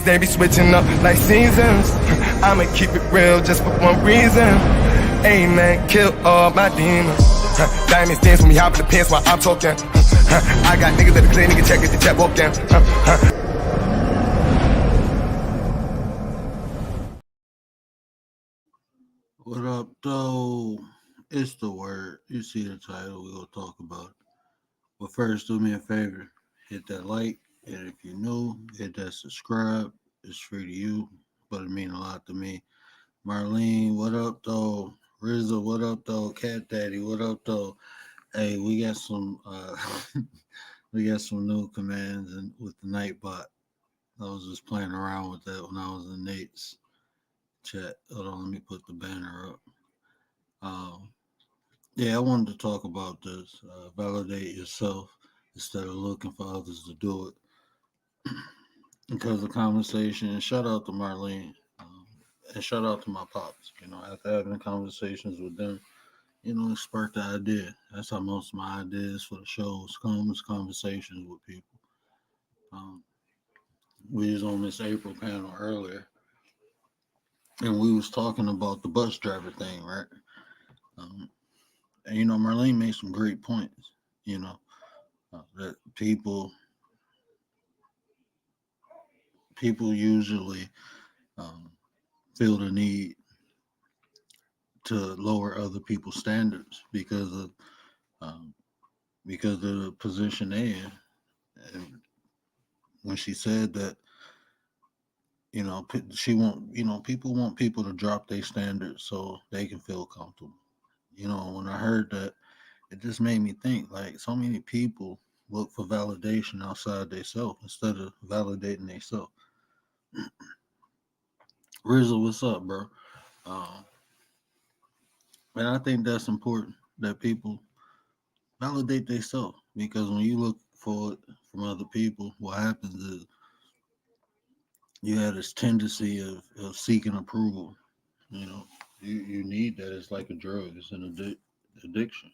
they be switching up like seasons. I'ma keep it real just for one reason. Amen, kill all my demons. Diamonds dance when we hop in the pants while I'm talking. I got niggas that the clean nigga check it, the check walk down. What up, though? It's the word. You see the title, we're going to talk about it. But first, do me a favor. Hit that like, and if you're new, hit that subscribe. It's free to you, but it means a lot to me. Marlene, what up, though? Rizzo, what up, though? Cat Daddy, what up, though? Hey, we got some we got some new commands and with the Nightbot. I was just playing around with that when I was in Nate's chat. Hold on, let me put the banner up. Yeah, I wanted to talk about this. Validate yourself instead of looking for others to do it. Because the conversation, and shout out to Marlene, and shout out to my pops. After having conversations with them, it sparked the idea. That's how most of my ideas for the shows come, is conversations with people. Um, we was on Miss April panel earlier, and we was talking about the bus driver thing, right? Um, and Marlene made some great points. That people usually um, feel the need to lower other people's standards um, because of the position they in. And when she said that, she want people want people to drop their standards so they can feel comfortable. When I heard that, it just made me think, like, so many people look for validation outside themselves instead of validating themselves. Rizzo, what's up, bro? Um, and I think that's important, that people validate themselves, because when you look for it from other people, what happens is you have this tendency of seeking approval. You need that. It's like a drug. It's an addiction.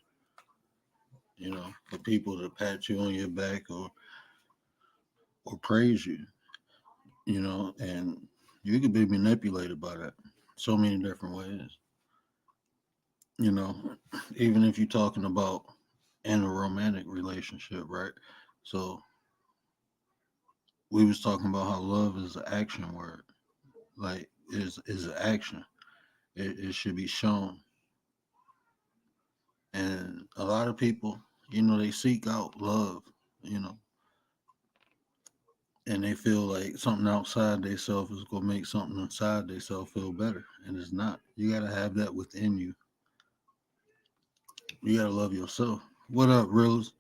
For people to pat you on your back or praise you. And you can be manipulated by that so many different ways. You know, Even if you're talking about in a romantic relationship, right? So we was talking about how love is an action word, like is an action. It should be shown, and a lot of people, they seek out love, you know, and they feel like something outside themselves is gonna make something inside themselves feel better, and it's not. You gotta have that within you. You gotta love yourself. What up, Rose?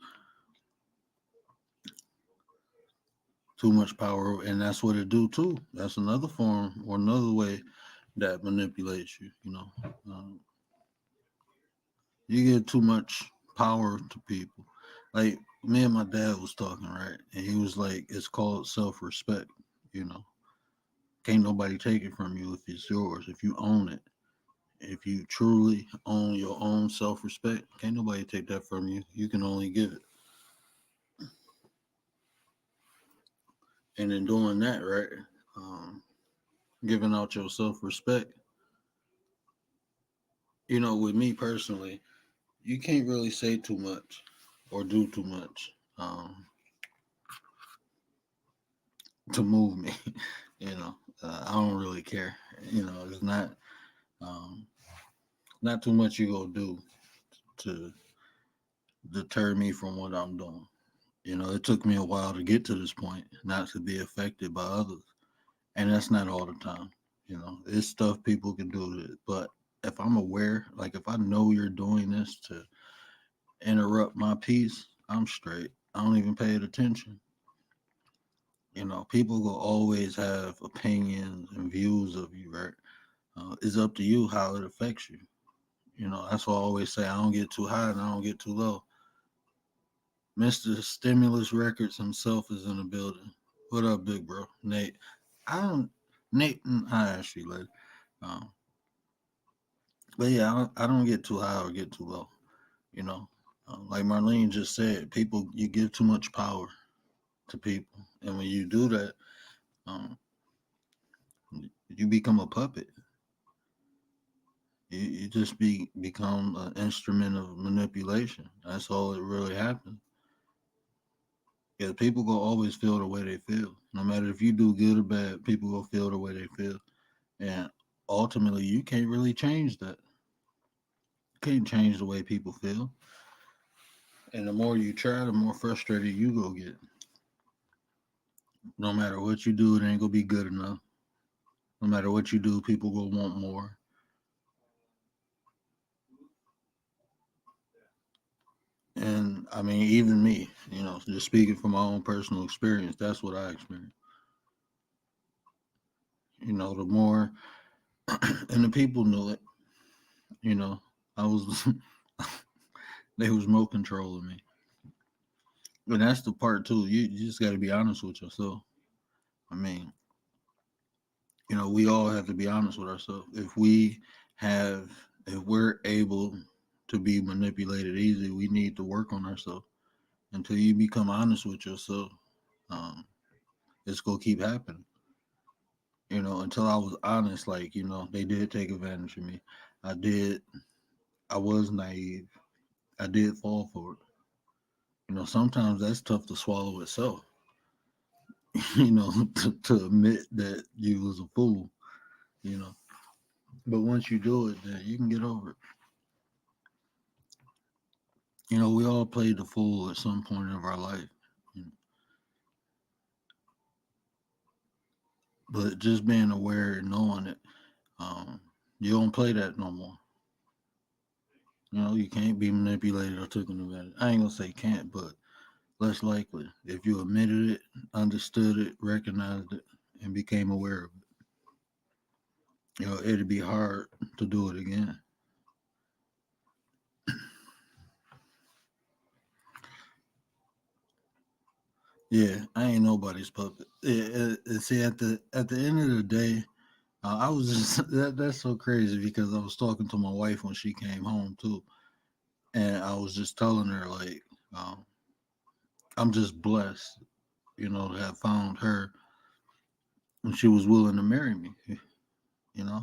Too much power, and that's what it do too. That's another form or another way that manipulates you. Um, you give too much power to people. Like, me and my dad was talking, right, and he was like, "It's called self-respect." You know, can't nobody take it from you if it's yours. If you own it, if you truly own your own self-respect, can't nobody take that from you. You can only give it. And in doing that, right, um, giving out your self-respect, with me personally, you can't really say too much or do too much to move me. I don't really care. It's um, not too much you gonna do to deter me from what I'm doing. It took me a while to get to this point, not to be affected by others, and that's not all the time. It's stuff people can do to it, but if I'm aware, like if I know you're doing this to interrupt my peace, I'm straight. I don't even pay it attention. People will always have opinions and views of you, right? It's up to you how it affects you. That's why I always say I don't get too high and I don't get too low. Mr. Stimulus Records himself is in the building. What up, big bro? Nate. I don't, Nate, I ask you later. Um, but yeah, I don't get too high or get too low. You know, like Marlene just said, you give too much power to people. And when you do that, um, You become a puppet. You just become an instrument of manipulation. That's all it really happens. Yeah, people gonna always feel the way they feel. No matter if you do good or bad, people will feel the way they feel. And ultimately, you can't really change that. You can't change the way people feel. And the more you try, the more frustrated you go get. No matter what you do, it ain't gonna be good enough. No matter what you do, people will want more. And I mean, even me, just speaking from my own personal experience, that's what I experienced. The more, and the people knew it. You know, I was, they was more controlling me. And that's the part too. You just got to be honest with yourself. I mean, we all have to be honest with ourselves. If we're able to be manipulated easily, we need to work on ourselves until you become honest with yourself. Um, it's gonna keep happening. Until I was honest, like, they did take advantage of me. I did, I was naive. I did fall for it. Sometimes that's tough to swallow itself, to admit that you was a fool, you know. But once you do it, then you can get over it. We all played the fool at some point of our life. you know. But just being aware and knowing it, um, you don't play that no more. You can't be manipulated or taken advantage. I ain't gonna say can't, but less likely. If you admitted it, understood it, recognized it, and became aware of it, it'd be hard to do it again. Yeah, I ain't nobody's puppet. See, at the end of the day, I was just that's so crazy because I was talking to my wife when she came home too, and I was just telling her like, um, I'm just blessed, to have found her and she was willing to marry me.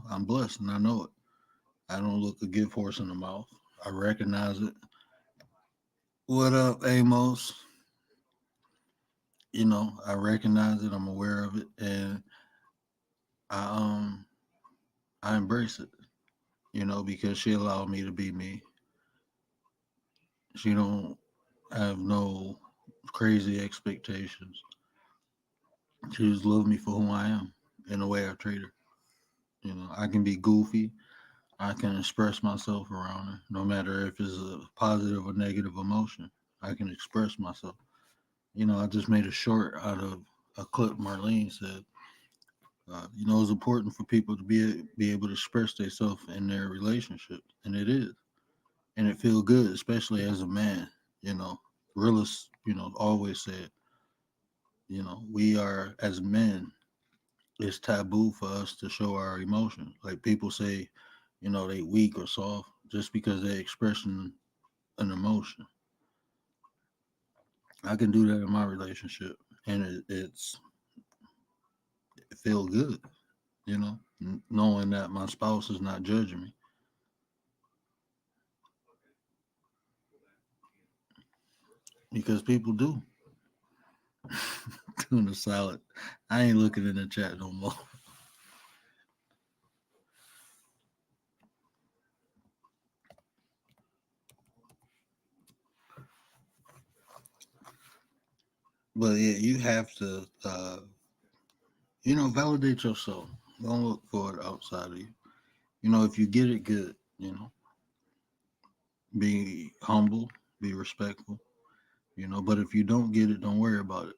I'm blessed and I know it. I don't look a gift horse in the mouth. I recognize it. What up, Amos? I recognize it. I'm aware of it, and I I embrace it. Because she allowed me to be me. She don't have no crazy expectations. She just loved me for who I am and the way I treat her. I can be goofy. I can express myself around her, no matter if it's a positive or negative emotion. I can express myself. I just made a short out of a clip Marlene said. It's important for people to be able to express themselves in their relationship, and it is, and it feel good, especially as a man. Realists, always said, we are as men. It's taboo for us to show our emotions. Like people say, they weak or soft just because they're expressing an emotion. I can do that in my relationship, and it feel good, knowing that my spouse is not judging me because people do. Tuna salad. I ain't looking in the chat no more. But yeah, you have to, validate yourself. Don't look for it outside of you. If you get it, good. Be humble, be respectful. But if you don't get it, don't worry about it.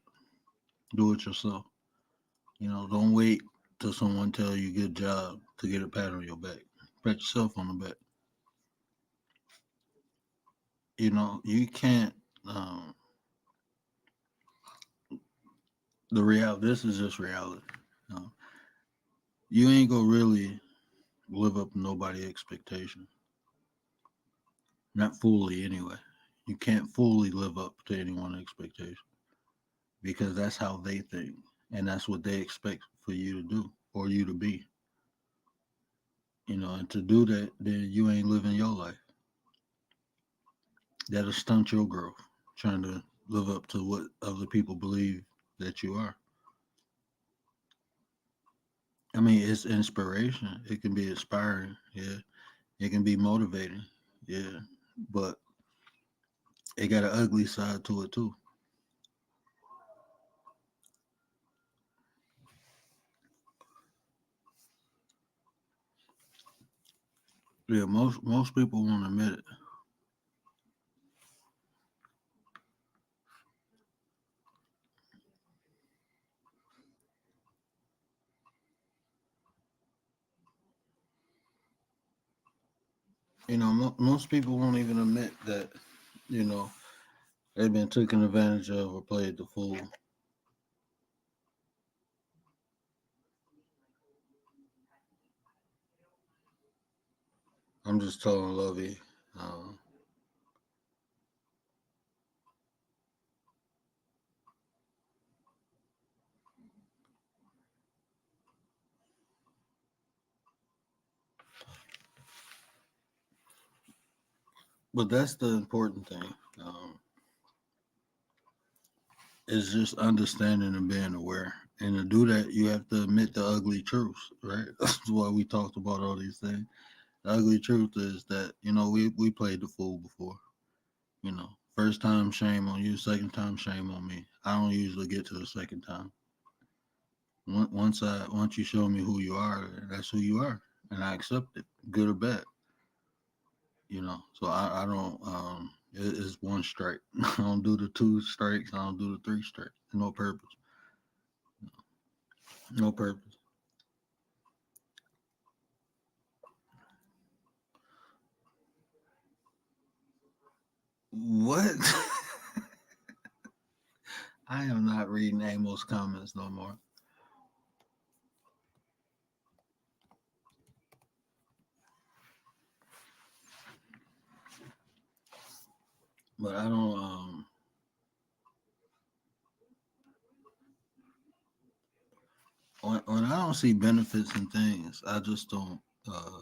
Do it yourself. Don't wait till someone tell you good job to get a pat on your back. Pat yourself on the back. You can't. Um, the reality. This is just reality. Uh, you ain't gonna really live up to nobody's expectation. Not fully, anyway. You can't fully live up to anyone's expectation because that's how they think and that's what they expect for you to do or you to be. And to do that, then you ain't living your life. That'll stunt your growth, trying to live up to what other people believe that you are. I mean, it's inspiration. It can be inspiring, yeah. It can be motivating, yeah. But it got an ugly side to it too. Yeah, most people won't admit it. Most people won't even admit that you know they've been taken advantage of or played the fool. I'm just telling Lovey, um, but that's the important thing. Is just understanding and being aware. And to do that, you have to admit the ugly truths, right? That's why we talked about all these things. The ugly truth is that we played the fool before. First time shame on you, second time shame on me. I don't usually get to the second time. Once you show me who you are, that's who you are, and I accept it, good or bad. So I don't. It's one strike. I don't do the two strikes. I don't do the three strikes. No purpose. No purpose. What? I am not reading Amos comments no more. But I don't. When I don't see benefits in things, I just don't. Uh,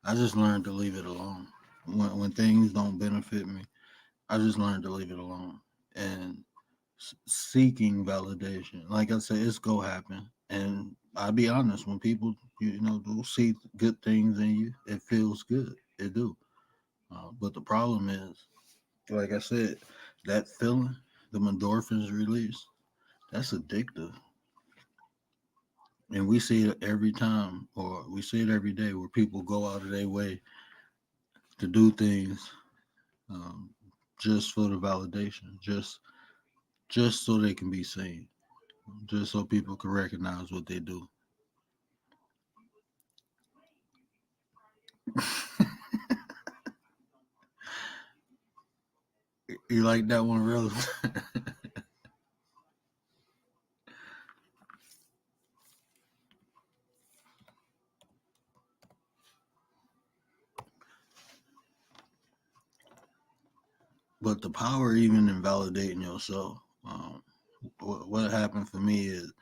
I just learned to leave it alone. When things don't benefit me, I just learned to leave it alone. And seeking validation, like I said, it's go happen. And I'll be honest, when people do see good things in you, it feels good. It do. But the problem is, like I said, that feeling, the endorphins release, that's addictive. And we see it every time, or we see it every day, where people go out of their way to do things um, just for the validation, just so they can be seen, just so people can recognize what they do. You like that one, Rose? But the power, even in validating yourself, what happened for me is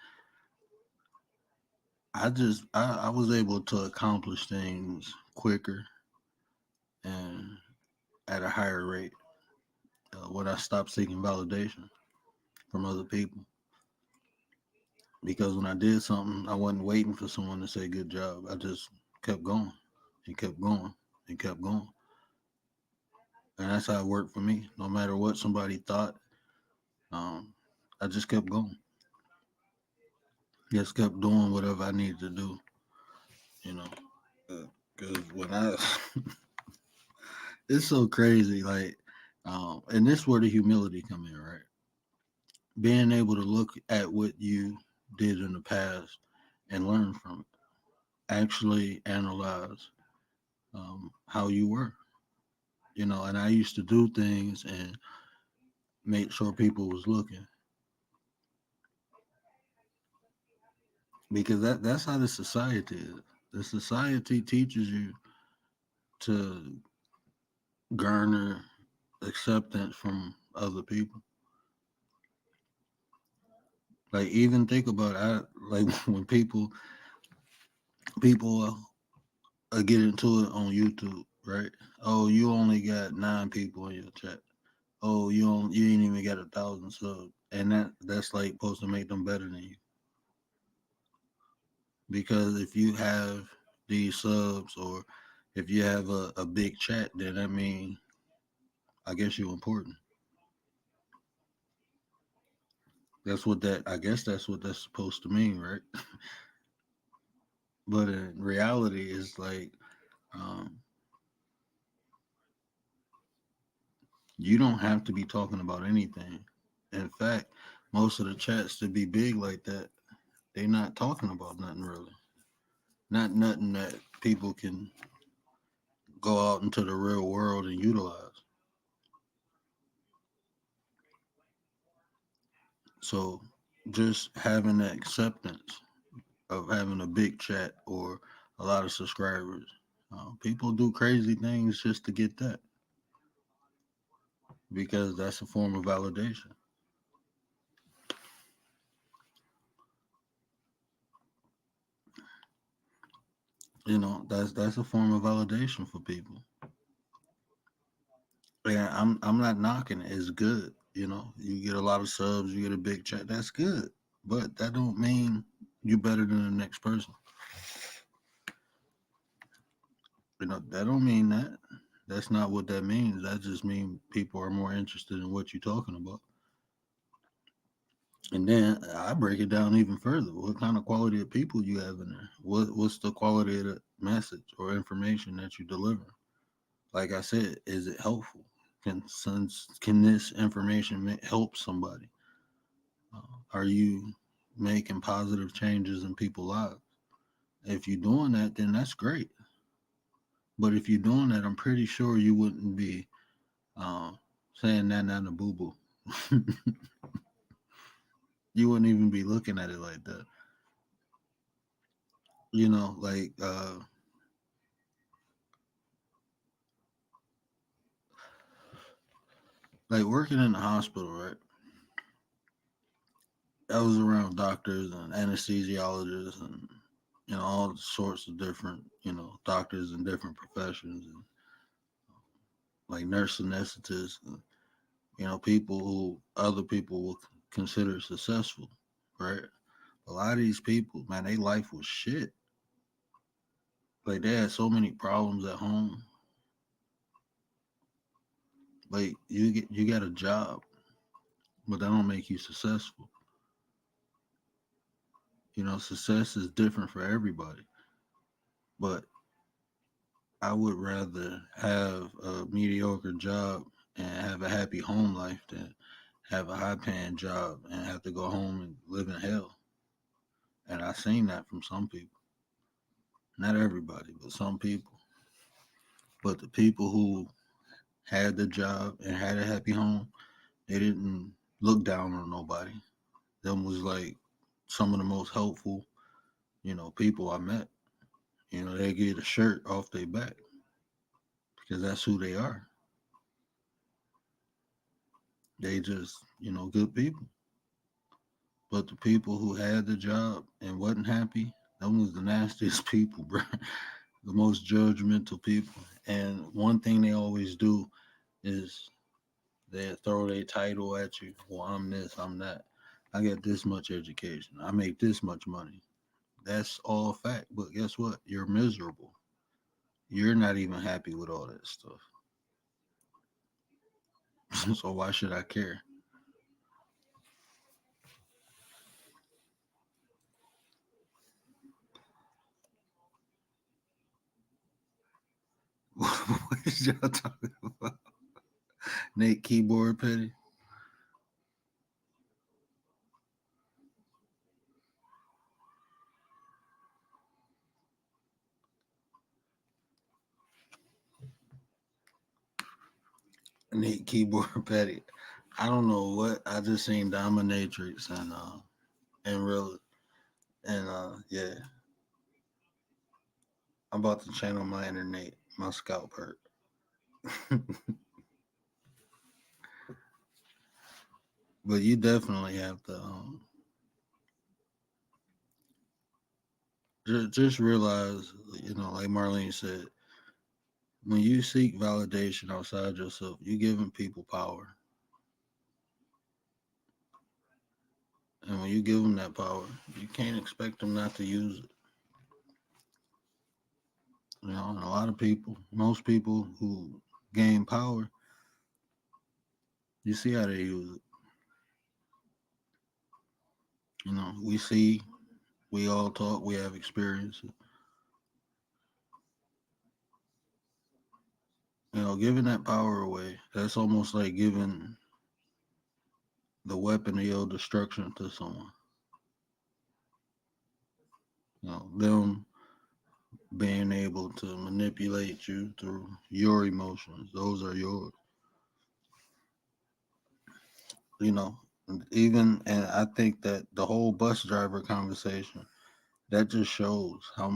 I was able to accomplish things quicker and at a higher rate when I stopped seeking validation from other people. Because when I did something, I wasn't waiting for someone to say good job. I just kept going and kept going and kept going. And that's how it worked for me. No matter what somebody thought, um, I just kept going. Just kept doing whatever I needed to do, you know. Because when I, it's so crazy. Like, and this where the humility come in, right? Being able to look at what you did in the past and learn from it. Actually analyze how you were, and I used to do things and make sure people was looking because that's how the society is. The society teaches you to garner acceptance from other people. Like even think about it, like when people get into it on YouTube, right? Oh, you only got 9 people in your chat. Oh, you ain't even got 1,000 subs, and that's like supposed to make them better than you. Because if you have these subs or if you have a big chat, then that means I guess you're important. I guess that's what that's supposed to mean, right? But in reality, it's like um, you don't have to be talking about anything. In fact, most of the chats to be big like that, they not talking about nothing really. Not nothing that people can go out into the real world and utilize. So just having that acceptance of having a big chat or a lot of subscribers, people do crazy things just to get that because that's a form of validation. That's a form of validation for people. Yeah, I'm not knocking it. It's good. You get a lot of subs, you get a big chat. That's good, but that don't mean you better than the next person. That don't mean that. That's not what that means. That just means people are more interested in what you're talking about. And then I break it down even further. What kind of quality of people you have in there? What's the quality of the message or information that you deliver? Like I said, is it helpful? Can this information help somebody? Are you making positive changes in people's lives? If you're doing that, then that's great. But if you're doing that, I'm pretty sure you wouldn't be uh, saying that and a boo boo. You wouldn't even be looking at it like that. You know, like uh, like working in the hospital, right? I was around doctors and anesthesiologists and all sorts of different doctors in different professions and like nurse anesthetists and people who other people will consider successful, right? A lot of these people, man, their life was shit. Like they had so many problems at home. Like you got a job, but that don't make you successful. Success is different for everybody. But I would rather have a mediocre job and have a happy home life than have a high paying job and have to go home and live in hell. And I've seen that from some people. Not everybody, but some people. But the people who had the job and had a happy home, they didn't look down on nobody. Them was like some of the most helpful, people I met. They get a shirt off their back because that's who they are. They just, good people. But the people who had the job and wasn't happy, them was the nastiest people, bro. The most judgmental people. And one thing they always do is they throw their title at you. Well, I'm this, I'm that. I get this much education. I make this much money. That's all fact. But guess what? You're miserable. You're not even happy with all that stuff. So why should I care? What is y'all talking about? Nate Keyboard Petty? Nate Keyboard Petty. I don't know what I just seen Dominatrix and real yeah. I'm about to channel my internet, my scalp hurt. But you definitely have to just realize, like Marlene said, when you seek validation outside yourself, you're giving people power. And when you give them that power, you can't expect them not to use it. And a lot of people, most people who gain power, you see how they use it. We see, we all talk, we have experience. Giving that power away, that's almost like giving the weapon of your destruction to someone. Them being able to manipulate you through your emotions, those are yours. You know, and I think that the whole bus driver conversation, that just shows how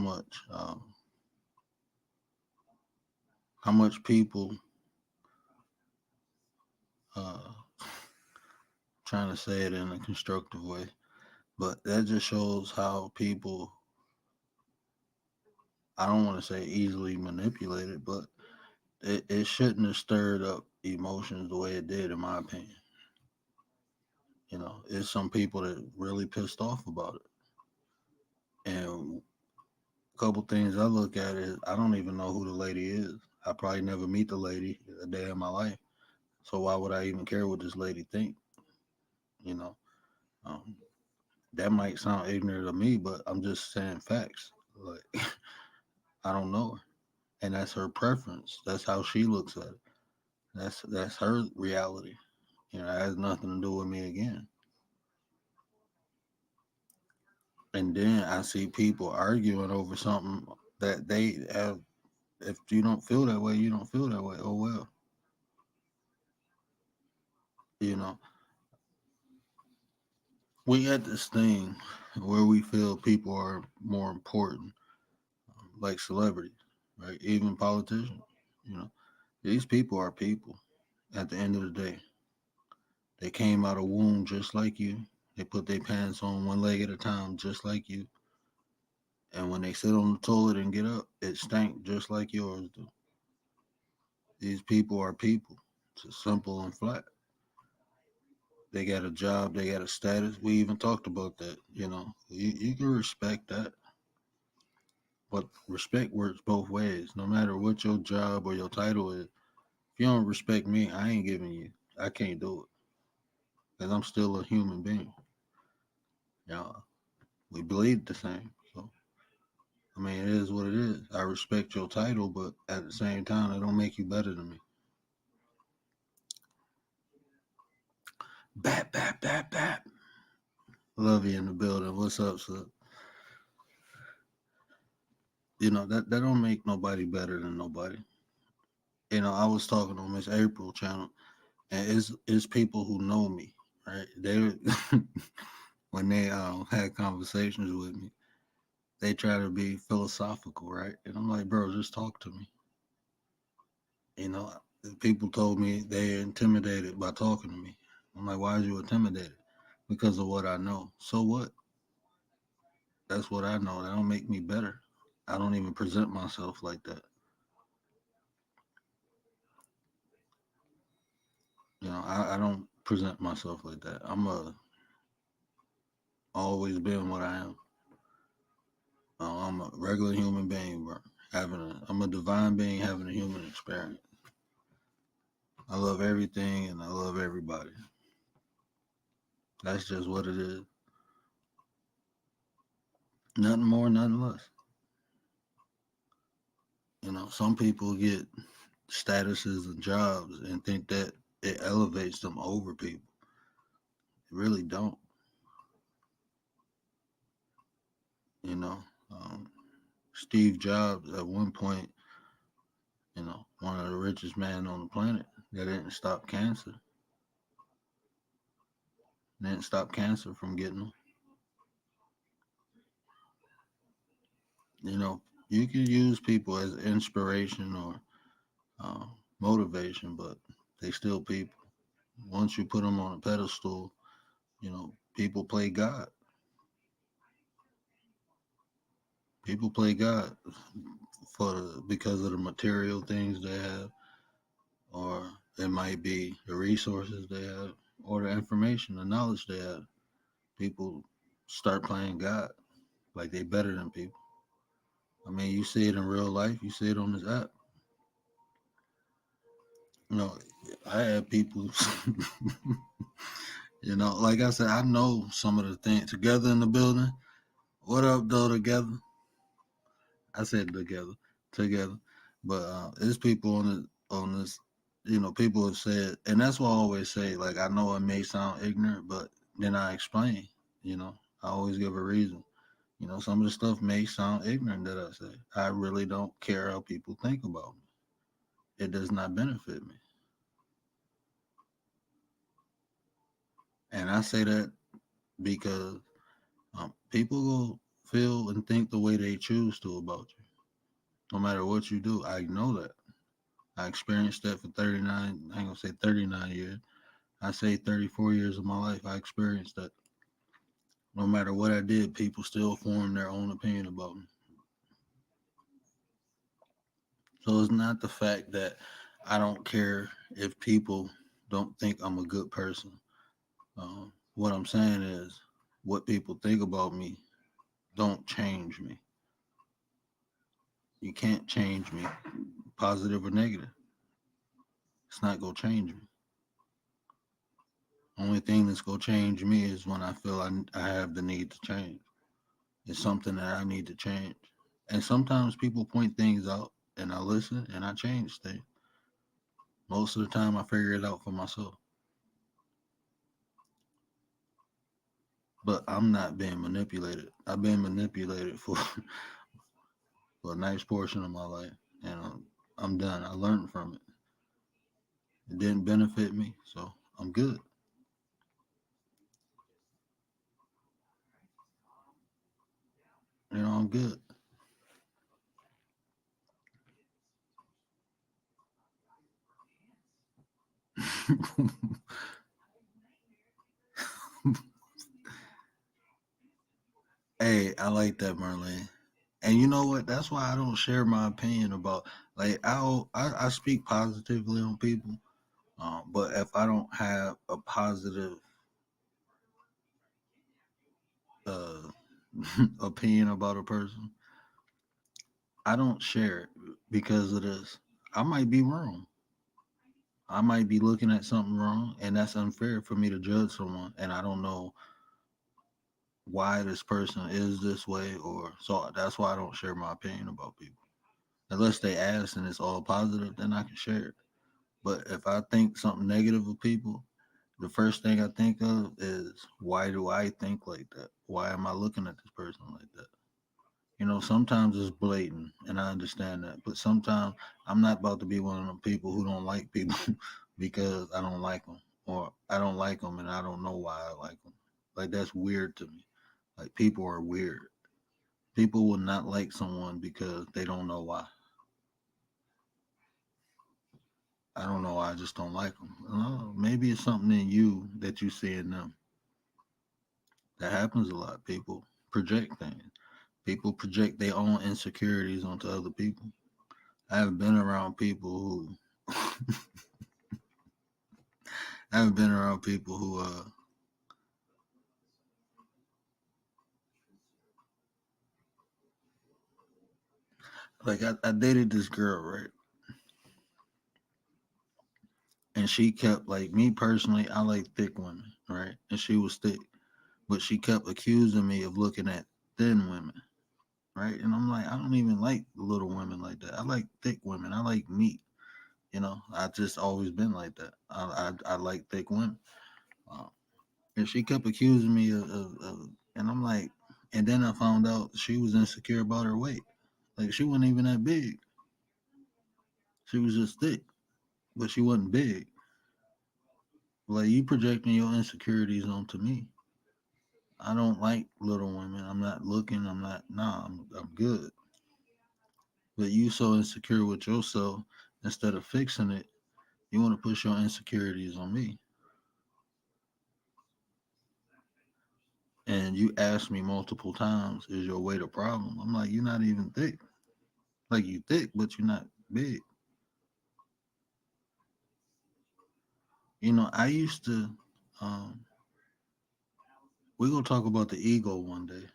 much people, uh, trying to say it in a constructive way, but that just shows how people, I don't want to say easily manipulated, but it shouldn't have stirred up emotions the way it did, in my opinion. It's some people that really pissed off about it. And a couple things I look at is I don't even know who the lady is. I probably never meet the lady a day in my life. So why would I even care what this lady think? You know, um, that might sound ignorant of me, but I'm just saying facts. Like I don't know her, and that's her preference. That's how she looks at it. That's her reality. It has nothing to do with me again. And then I see people arguing over something that they have. If you don't feel that way, you don't feel that way. Oh well, you know. We got this thing where we feel people are more important, like celebrities, right? Even politicians. You know, these people are people. At the end of the day, they came out of womb just like you. They put their pants on one leg at a time, just like you. And when they sit on the toilet and get up, it stank just like yours do. These people are people. It's simple and flat. They got a job, they got a status. We even talked about that. You can respect that, but respect works both ways. No matter what your job or your title is, if you don't respect me, I ain't giving you. I can't do it because I'm still a human being. We bleed the same. So I mean, it is what it is. I respect your title, but at the same time, it don't make you better than me. Bap, bap, bap, bap. Love you in the building. What's up, sir? That don't make nobody better than nobody. I was talking on Miss April channel, and it's people who know me, right? They when they had conversations with me, they try to be philosophical, right? And I'm like, bro, just talk to me. You know, people told me they're intimidated by talking to me. I'm like, why are you intimidated? Because of what I know. So what? That's what I know. That don't make me better. I don't even present myself like that. I don't present myself like that. Always been what I am. I'm a regular human being, bro. I'm a divine being having a human experience. I love everything and I love everybody. That's just what it is. Nothing more, nothing less. Some people get statuses and jobs and think that it elevates them over people. It really don't. You know, um, Steve Jobs at one point, one of the richest men on the planet, that didn't stop cancer. Didn't stop cancer from getting them. You know, you can use people as inspiration or uh, motivation, but they still people. Once you put them on a pedestal, people play God. People play God because of the material things they have, or it might be the resources they have, or the information, the knowledge they have. People start playing God like they better than people. I mean, you see it in real life. You see it on this app. You know, I have people. Like I said, I know some of the things together in the building. What up, though? Together. I said together. But there's people on this. People have said, and that's why I always say, like, I know it may sound ignorant, but then I explain. I always give a reason. Some of the stuff may sound ignorant that I say. I really don't care how people think about me. It does not benefit me. And I say that because people will feel and think the way they choose to about you, no matter what you do. I know that. I experienced that for 39, I ain't gonna say 39 years. I say 34 years of my life. I experienced that. No matter what I did, people still form their own opinion about me. So it's not the fact that I don't care if people don't think I'm a good person. What I'm saying is, what people think about me don't change me. You can't change me, positive or negative. It's not gonna change me. Only thing that's gonna change me is when I feel I have the need to change. It's something that I need to change. And sometimes people point things out and I listen and I change things. Most of the time I figure it out for myself. But I'm not being manipulated. I've been manipulated for a nice portion of my life. And I'm done. I learned from it. It didn't benefit me, so I'm good. I'm good. Hey, I like that, Merlin. And you know what? That's why I don't share my opinion about, like, I speak positively on people. But if I don't have a positive uh, opinion about a person, I don't share it because of this. I might be wrong. I might be looking at something wrong, and that's unfair for me to judge someone, and I don't know why this person is this way, or so that's why I don't share my opinion about people. Unless they ask and it's all positive, then I can share it. But if I think something negative of people, the first thing I think of is, why do I think like that? Why am I looking at this person like that? Sometimes it's blatant, and I understand that. But sometimes I'm not about to be one of them people who don't like people because I don't like them, or I don't like them and I don't know why I like them. Like, that's weird to me. Like, people are weird. People will not like someone because they don't know why. I don't know why. I just don't like them. Maybe it's something in you that you see in them. That happens a lot. People project things. People project their own insecurities onto other people. I have been around people who I haven't been around people who like, I dated this girl, right? And she kept, like, me personally, I like thick women, right? And she was thick. But she kept accusing me of looking at thin women, right? And I'm like, I don't even like little women like that. I like thick women. I like meat. I just always been like that. I like thick women. Uh, and she kept accusing me and I'm like, and then I found out she was insecure about her weight. Like, she wasn't even that big. She was just thick, but she wasn't big. Like, you projecting your insecurities onto me. I don't like little women. I'm not looking. I'm not. Nah, I'm good. But you so insecure with yourself, instead of fixing it, you want to push your insecurities on me. And you asked me multiple times, is your weight a problem? I'm like, you're not even thick. Like you thick, but you're not big. I used to. Um, we're gonna talk about the ego one day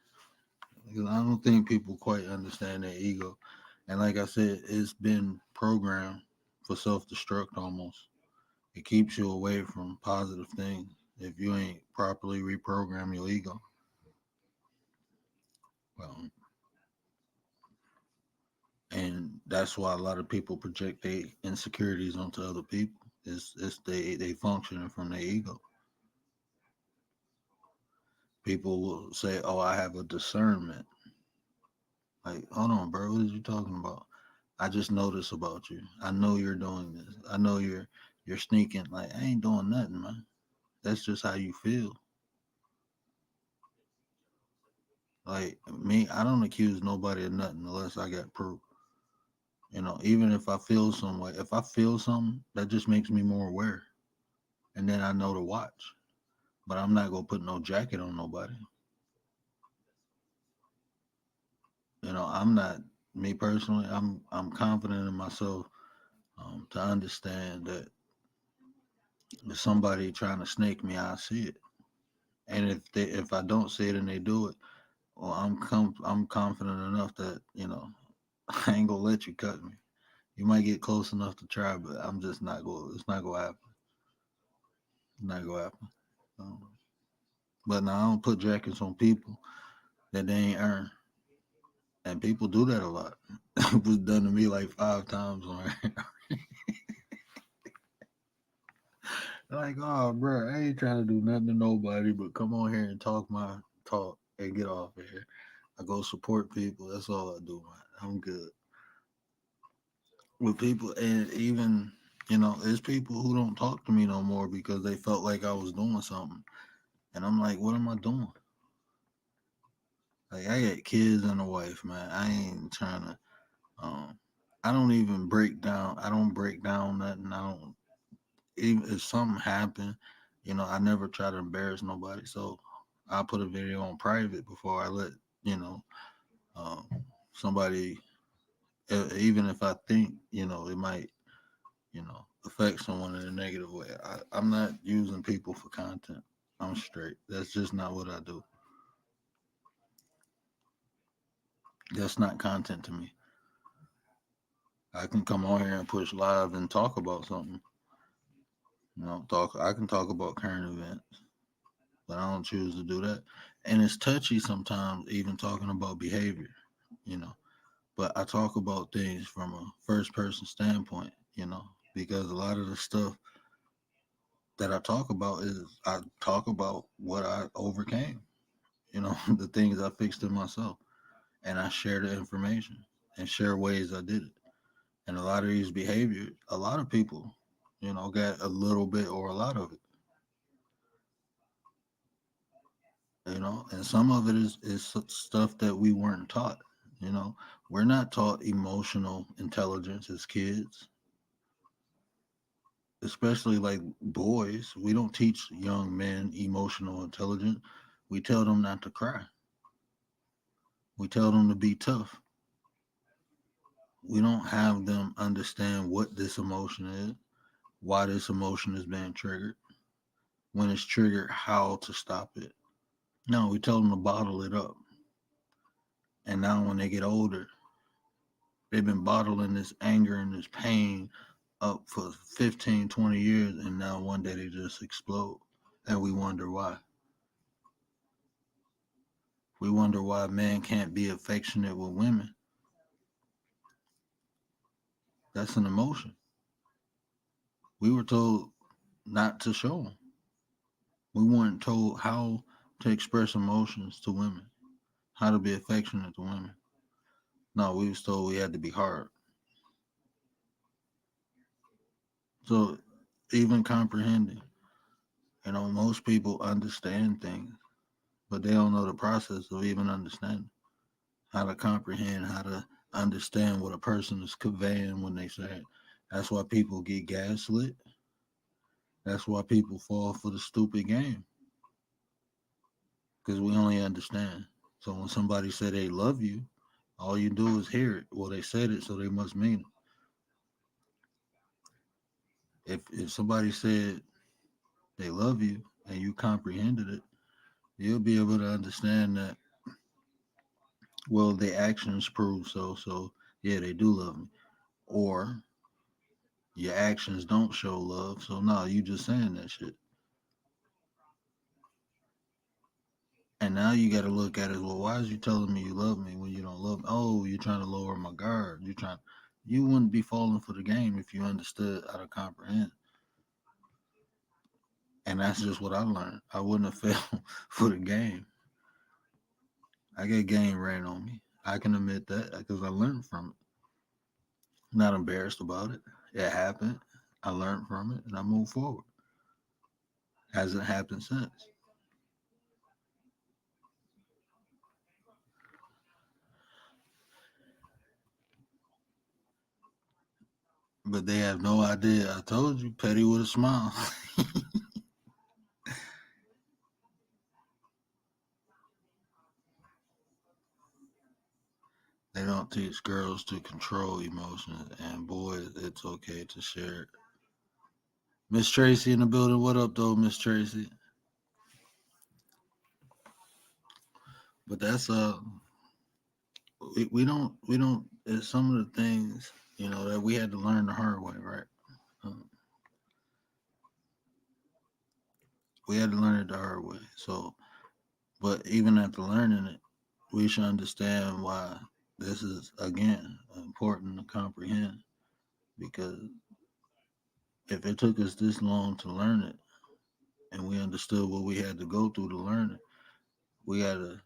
because I don't think people quite understand their ego. And like I said, it's been programmed for self-destruct almost. It keeps you away from positive things if you ain't properly reprogram your ego. Well, and that's why a lot of people project their insecurities onto other people. It's they functioning from their ego. People will say, "Oh, I have a discernment." Like, hold on, bro, what are you talking about? I just noticed about you. I know you're doing this. I know you're sneaking. Like, I ain't doing nothing, man. That's just how you feel. Like me, I don't accuse nobody of nothing unless I got proof. Even if I feel some way, if I feel something, that just makes me more aware, and then I know to watch. But I'm not gonna put no jacket on nobody. I'm not me personally. I'm confident in myself to understand that if somebody trying to snake me, I see it. And if I don't see it and they do it, well, I'm confident enough that I ain't gonna let you cut me. You might get close enough to try, but I'm just not going. It's not gonna happen. It's not gonna happen. Um, but now I don't put jackets on people that they ain't earned, and people do that a lot. It was done to me like 5 times on. Like, oh, bro, I ain't trying to do nothing to nobody, but come on here and talk my talk and get off of here. I go support people. That's all I do, man. I'm good with people, and even there's people who don't talk to me no more because they felt like I was doing something, and I'm like, what am I doing? Like, I got kids and a wife, man. I ain't trying to. Um, I don't even break down. I don't break down nothing. I don't even if something happened. I never try to embarrass nobody. So I put a video on private before I let you know um, somebody. Even if I think it might affect someone in a negative way. I'm not using people for content. I'm straight. That's just not what I do. That's not content to me. I can come on here and push live and talk about something. Talk. I can talk about current events, but I don't choose to do that. And it's touchy sometimes, even talking about behavior. You know, but I talk about things from a first person standpoint. Because a lot of the stuff that I talk about is I talk about what I overcame. The things I fixed in myself, and I share the information and share ways I did it. And a lot of these behaviors, a lot of people, got a little bit or a lot of it. And some of it is stuff that we weren't taught. You know, we're not taught emotional intelligence as kids, especially like boys. We don't teach young men emotional intelligence. We tell them not to cry. We tell them to be tough. We don't have them understand what this emotion is, why this emotion is being triggered, when it's triggered, how to stop it. No, we tell them to bottle it up. And now when they get older, they've been bottling this anger and this pain up for 15, 20 years, and now one day they just explode. And we wonder why. We wonder why men can't be affectionate with women. That's an emotion. We were told not to show them. We weren't told how to express emotions to women, how to be affectionate to women. No, we was told we had to be hard. So even comprehending, most people understand things, but they don't know the process of even understanding how to comprehend, how to understand what a person is conveying when they say it. That's why people get gaslit. That's why people fall for the stupid game because we only understand. So when somebody say they love you, all you do is hear it. Well, they said it, so they must mean it. If somebody said they love you and you comprehended it, you'll be able to understand that. Well, the actions prove so. So yeah, they do love me. Or your actions don't show love. So no, you just saying that shit. And now you got to look at it. Well, why is you telling me you love me when you don't love me? Oh, you're trying to lower my guard. You trying. You wouldn't be falling for the game if you understood how to comprehend. And that's just what I learned. I wouldn't have fell for the game. I get game ran on me. I can admit that because I learned from it. Not embarrassed about it. It happened. I learned from it and I moved forward. Hasn't happened since. But they have no idea. I told you, petty with a smile. They don't teach girls to control emotions, and boys, it's okay to share it. Miss Tracy in the building. What up, though, Miss Tracy? But that's we don't. It's some of the things that we had to learn the hard way, right? Um, we had to learn it the hard way. So, but even after learning it, we should understand why this is again important to comprehend because if it took us this long to learn it and we understood what we had to go through to learn it, we gotta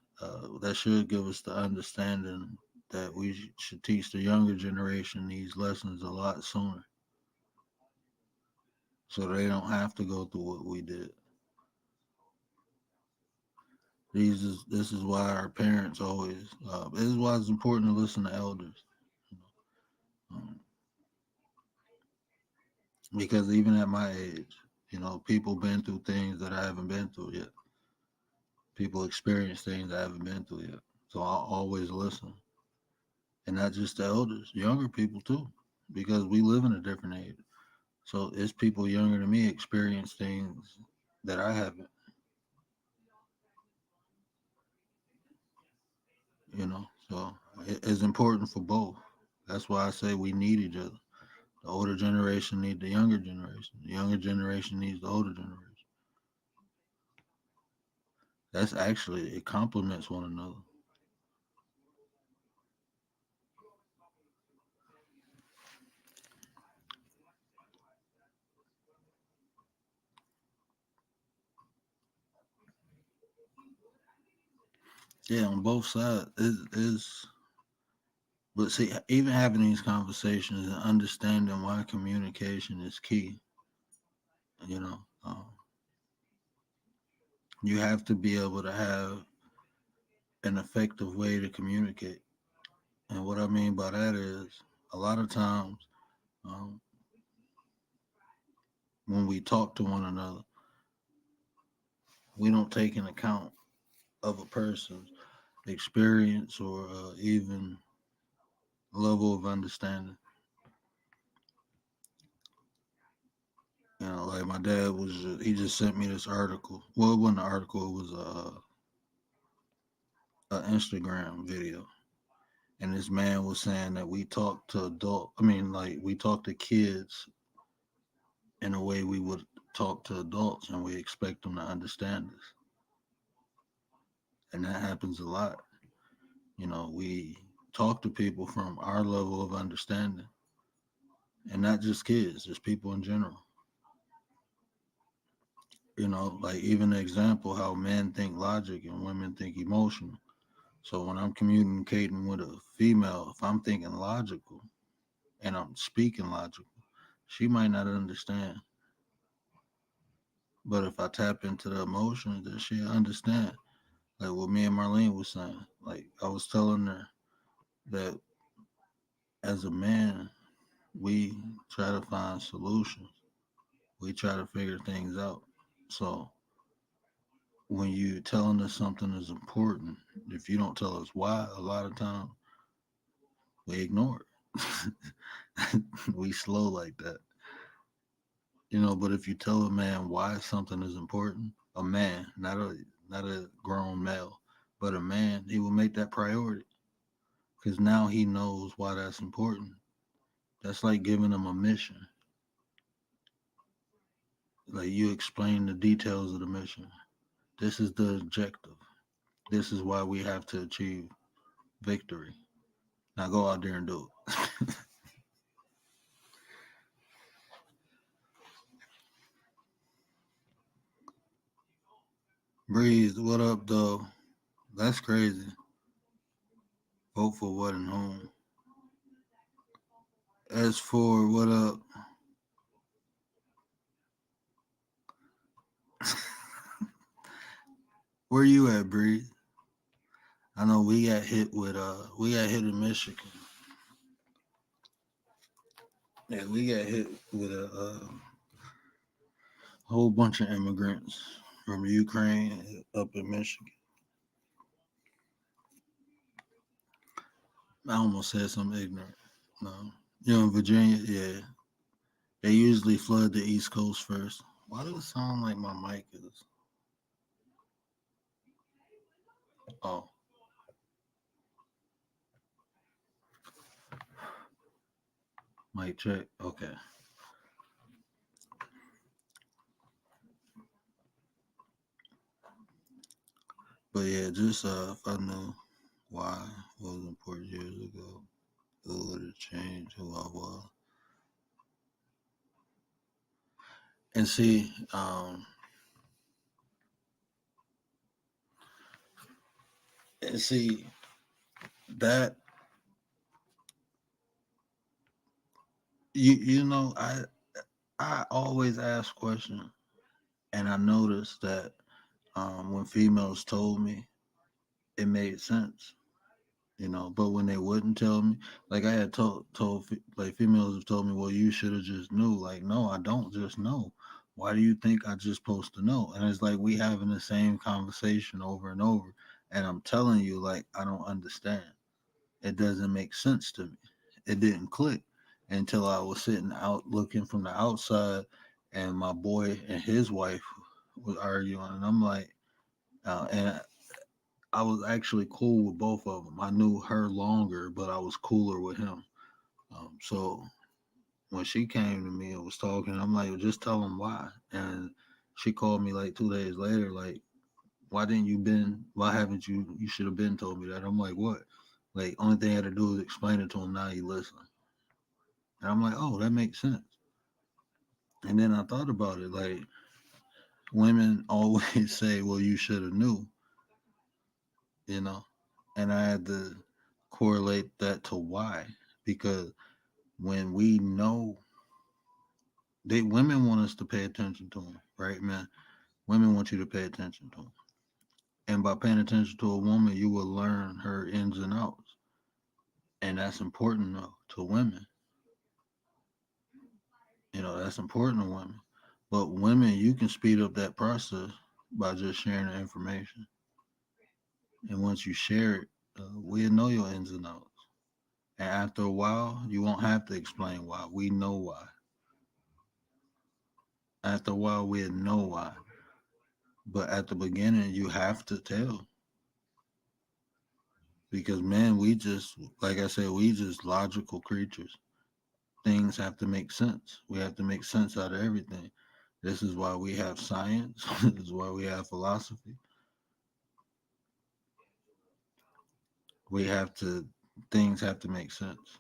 that should give us the understanding that we should teach the younger generation these lessons a lot sooner so they don't have to go through what we did. This is why our parents always this is why it's important to listen to elders, um, because even at my age, people been through things that I haven't been through yet. People experience things I haven't been through yet. So I'll always listen. And not just the elders, younger people too, because we live in a different age. So it's people younger than me experience things that I haven't, you know. So it's important for both. That's why I say we need each other. The older generation need the younger generation. The younger generation needs the older generation. That's actually it complements one another. Yeah, on both sides is but see, even having these conversations and understanding why communication is key, you know, you have to be able to have an effective way to communicate. And what I mean by that is a lot of times um, when we talk to one another, we don't take an account of a person's experience or even level of understanding. Like my dad he just sent me this article. Well, it wasn't an article, it was a Instagram video. And this man was saying that we talk to like we talk to kids in a way we would talk to adults and we expect them to understand us. And that happens a lot. We talk to people from our level of understanding and not just kids, just people in general. Like even the example how men think logic and women think emotional. So when I'm communicating with a female, if I'm thinking logical and I'm speaking logical, she might not understand. But if I tap into the emotions, then she'll understand. Like what me and Marlene was saying. Like I was telling her that as a man, we try to find solutions. We try to figure things out. So when you telling us something is important, if you don't tell us why, a lot of times we ignore it. We slow like that, but if you tell a man why something is important, a man, not a grown male, but a man, he will make that priority because now he knows why that's important. That's like giving him a mission. Like you explain the details of the mission. This is the objective. This is why we have to achieve victory. Now go out there and do it. Breeze, what up, though? That's crazy. Vote for what and whom? As for what up? Where you at, Breeze? I know we got hit in Michigan. Yeah, we got hit with a whole bunch of immigrants from Ukraine up in Michigan. I almost said something ignorant. No. In Virginia, yeah. They usually flood the East Coast first. Why does it sound like my mic is? Oh, mic check. Okay. But yeah, just if I knew why it was important years ago, it would have changed who I was. And see that I always ask questions, and I noticed that when females told me, it made sense. But when they wouldn't tell me, like I had like females have told me, well, you should have just knew. Like, no, I don't just know. Why do you think I just supposed to know? And it's like we having the same conversation over and over, and I'm telling you, like, I don't understand. It doesn't make sense to me. It didn't click until I was sitting out looking from the outside, and my boy and his wife was arguing, and I'm like, and I was actually cool with both of them. I knew her longer, but I was cooler with him. So when she came to me and was talking, I'm like, just tell him why. And she called me like 2 days later, like, why haven't you should have been told me that. I'm like, what? Like, only thing I had to do is explain it to him. Now he listen. And I'm like, oh, that makes sense. And then I thought about it. Like, women always say, well, you should have knew, you know? And I had to correlate that to why. Because when we know women want us to pay attention to them, right, man? Women want you to pay attention to them. And by paying attention to a woman, you will learn her ins and outs. And that's important to women. That's important to women. But women, you can speed up that process by just sharing the information. And once you share it, we'll know your ins and outs. And after a while, you won't have to explain why. We know why. After a while, we'll know why. But at the beginning, you have to tell. Because, man, like I said, we just logical creatures. Things have to make sense. We have to make sense out of everything. This is why we have science. This is why we have philosophy. We have to, things have to make sense.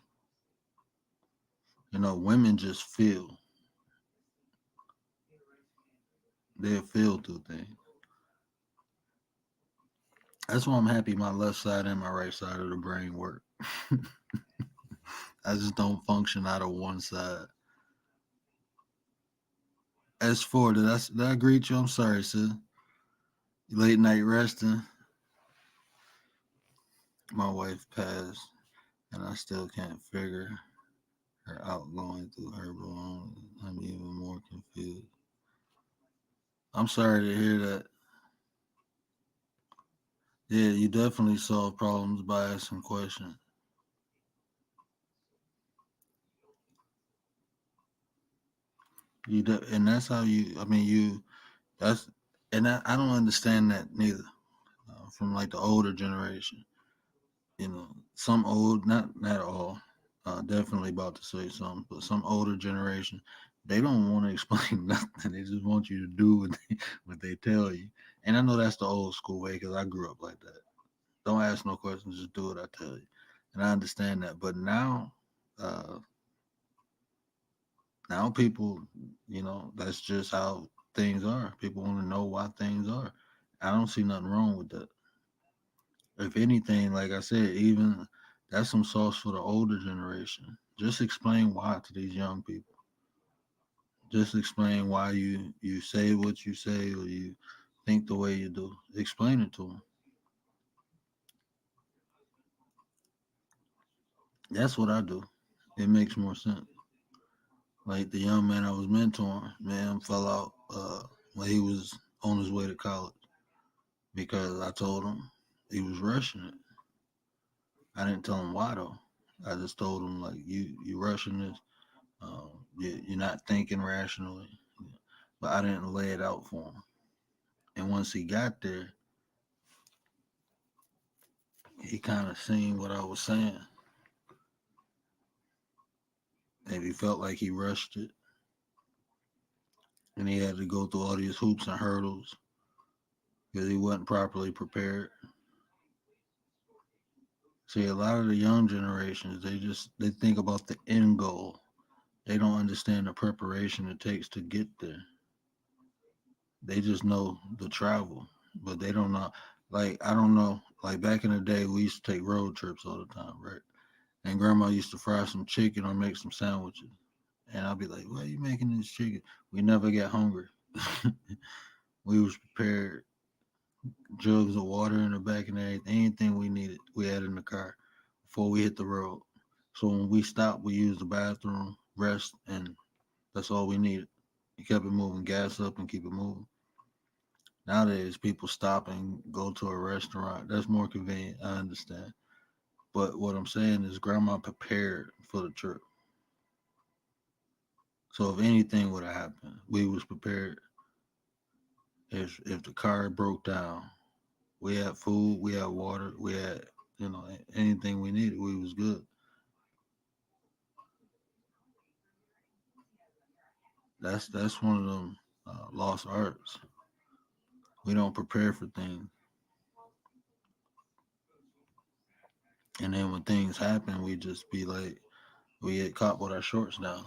Women just feel. They feel through things. That's why I'm happy my left side and my right side of the brain work. I just don't function out of one side. As for did I greet you? I'm sorry, sis. Late night resting. My wife passed, and I still can't figure her out going through her belongings. I'm even more confused. I'm sorry to hear that. Yeah, you definitely solve problems by asking questions. And that's how you. I mean, you. That's and I don't understand that neither. From like the older generation, some old, not all. Definitely about to say something, but some older generation, they don't want to explain nothing. They just want you to do what they tell you. And I know that's the old school way because I grew up like that. Don't ask no questions, just do what I tell you. And I understand that. But uh, now people, that's just how things are. People want to know why things are. I don't see nothing wrong with that. If anything, like I said, even that's some sauce for the older generation. Just explain why to these young people. Just explain why you say what you say or you think the way you do. Explain it to them. That's what I do. It makes more sense. Like the young man I was mentoring, man, fell out when he was on his way to college because I told him he was rushing it. I didn't tell him why though. I just told him like you rushing this. You're not thinking rationally. But I didn't lay it out for him. And once he got there, he kind of seen what I was saying, and he felt like he rushed it, and he had to go through all these hoops and hurdles because he wasn't properly prepared. See, a lot of the young generations, they think about the end goal. They don't understand the preparation it takes to get there. They just know the travel, but they don't know. Like I don't know. Like back in the day, we used to take road trips all the time, right? And grandma used to fry some chicken or make some sandwiches. And I'll be like, why are you making this chicken? We never get hungry. We was prepared, jugs of water in the back and everything. Anything we needed, we had in the car before we hit the road. So when we stopped, we used the bathroom, rest, and that's all we needed. We kept it moving, gas up and keep it moving. Nowadays, people stop and go to a restaurant. That's more convenient. I understand. But what I'm saying is, grandma prepared for the trip. So if anything would have happened, we was prepared. If the car broke down, we had food, we had water, we had anything we needed. We was good. That's one of them lost arts. We don't prepare for things, and then when things happen, we just be like we get caught with our shorts down.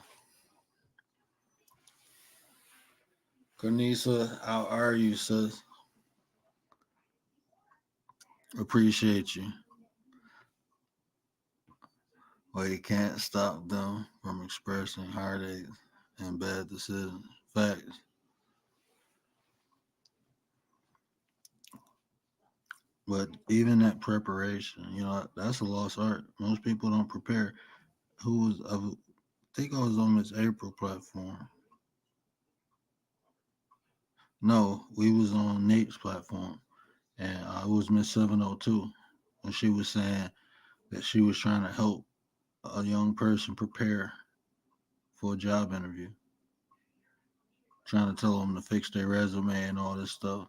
Cornisa, how are you, sis? Appreciate you. Well, you can't stop them from expressing heartache and bad decisions. Facts. But even that preparation, that's a lost art. Most people don't prepare. I think I was on this April platform. No, we was on Nate's platform, and it was Miss 702, and she was saying that she was trying to help a young person prepare for a job interview, trying to tell them to fix their resume and all this stuff.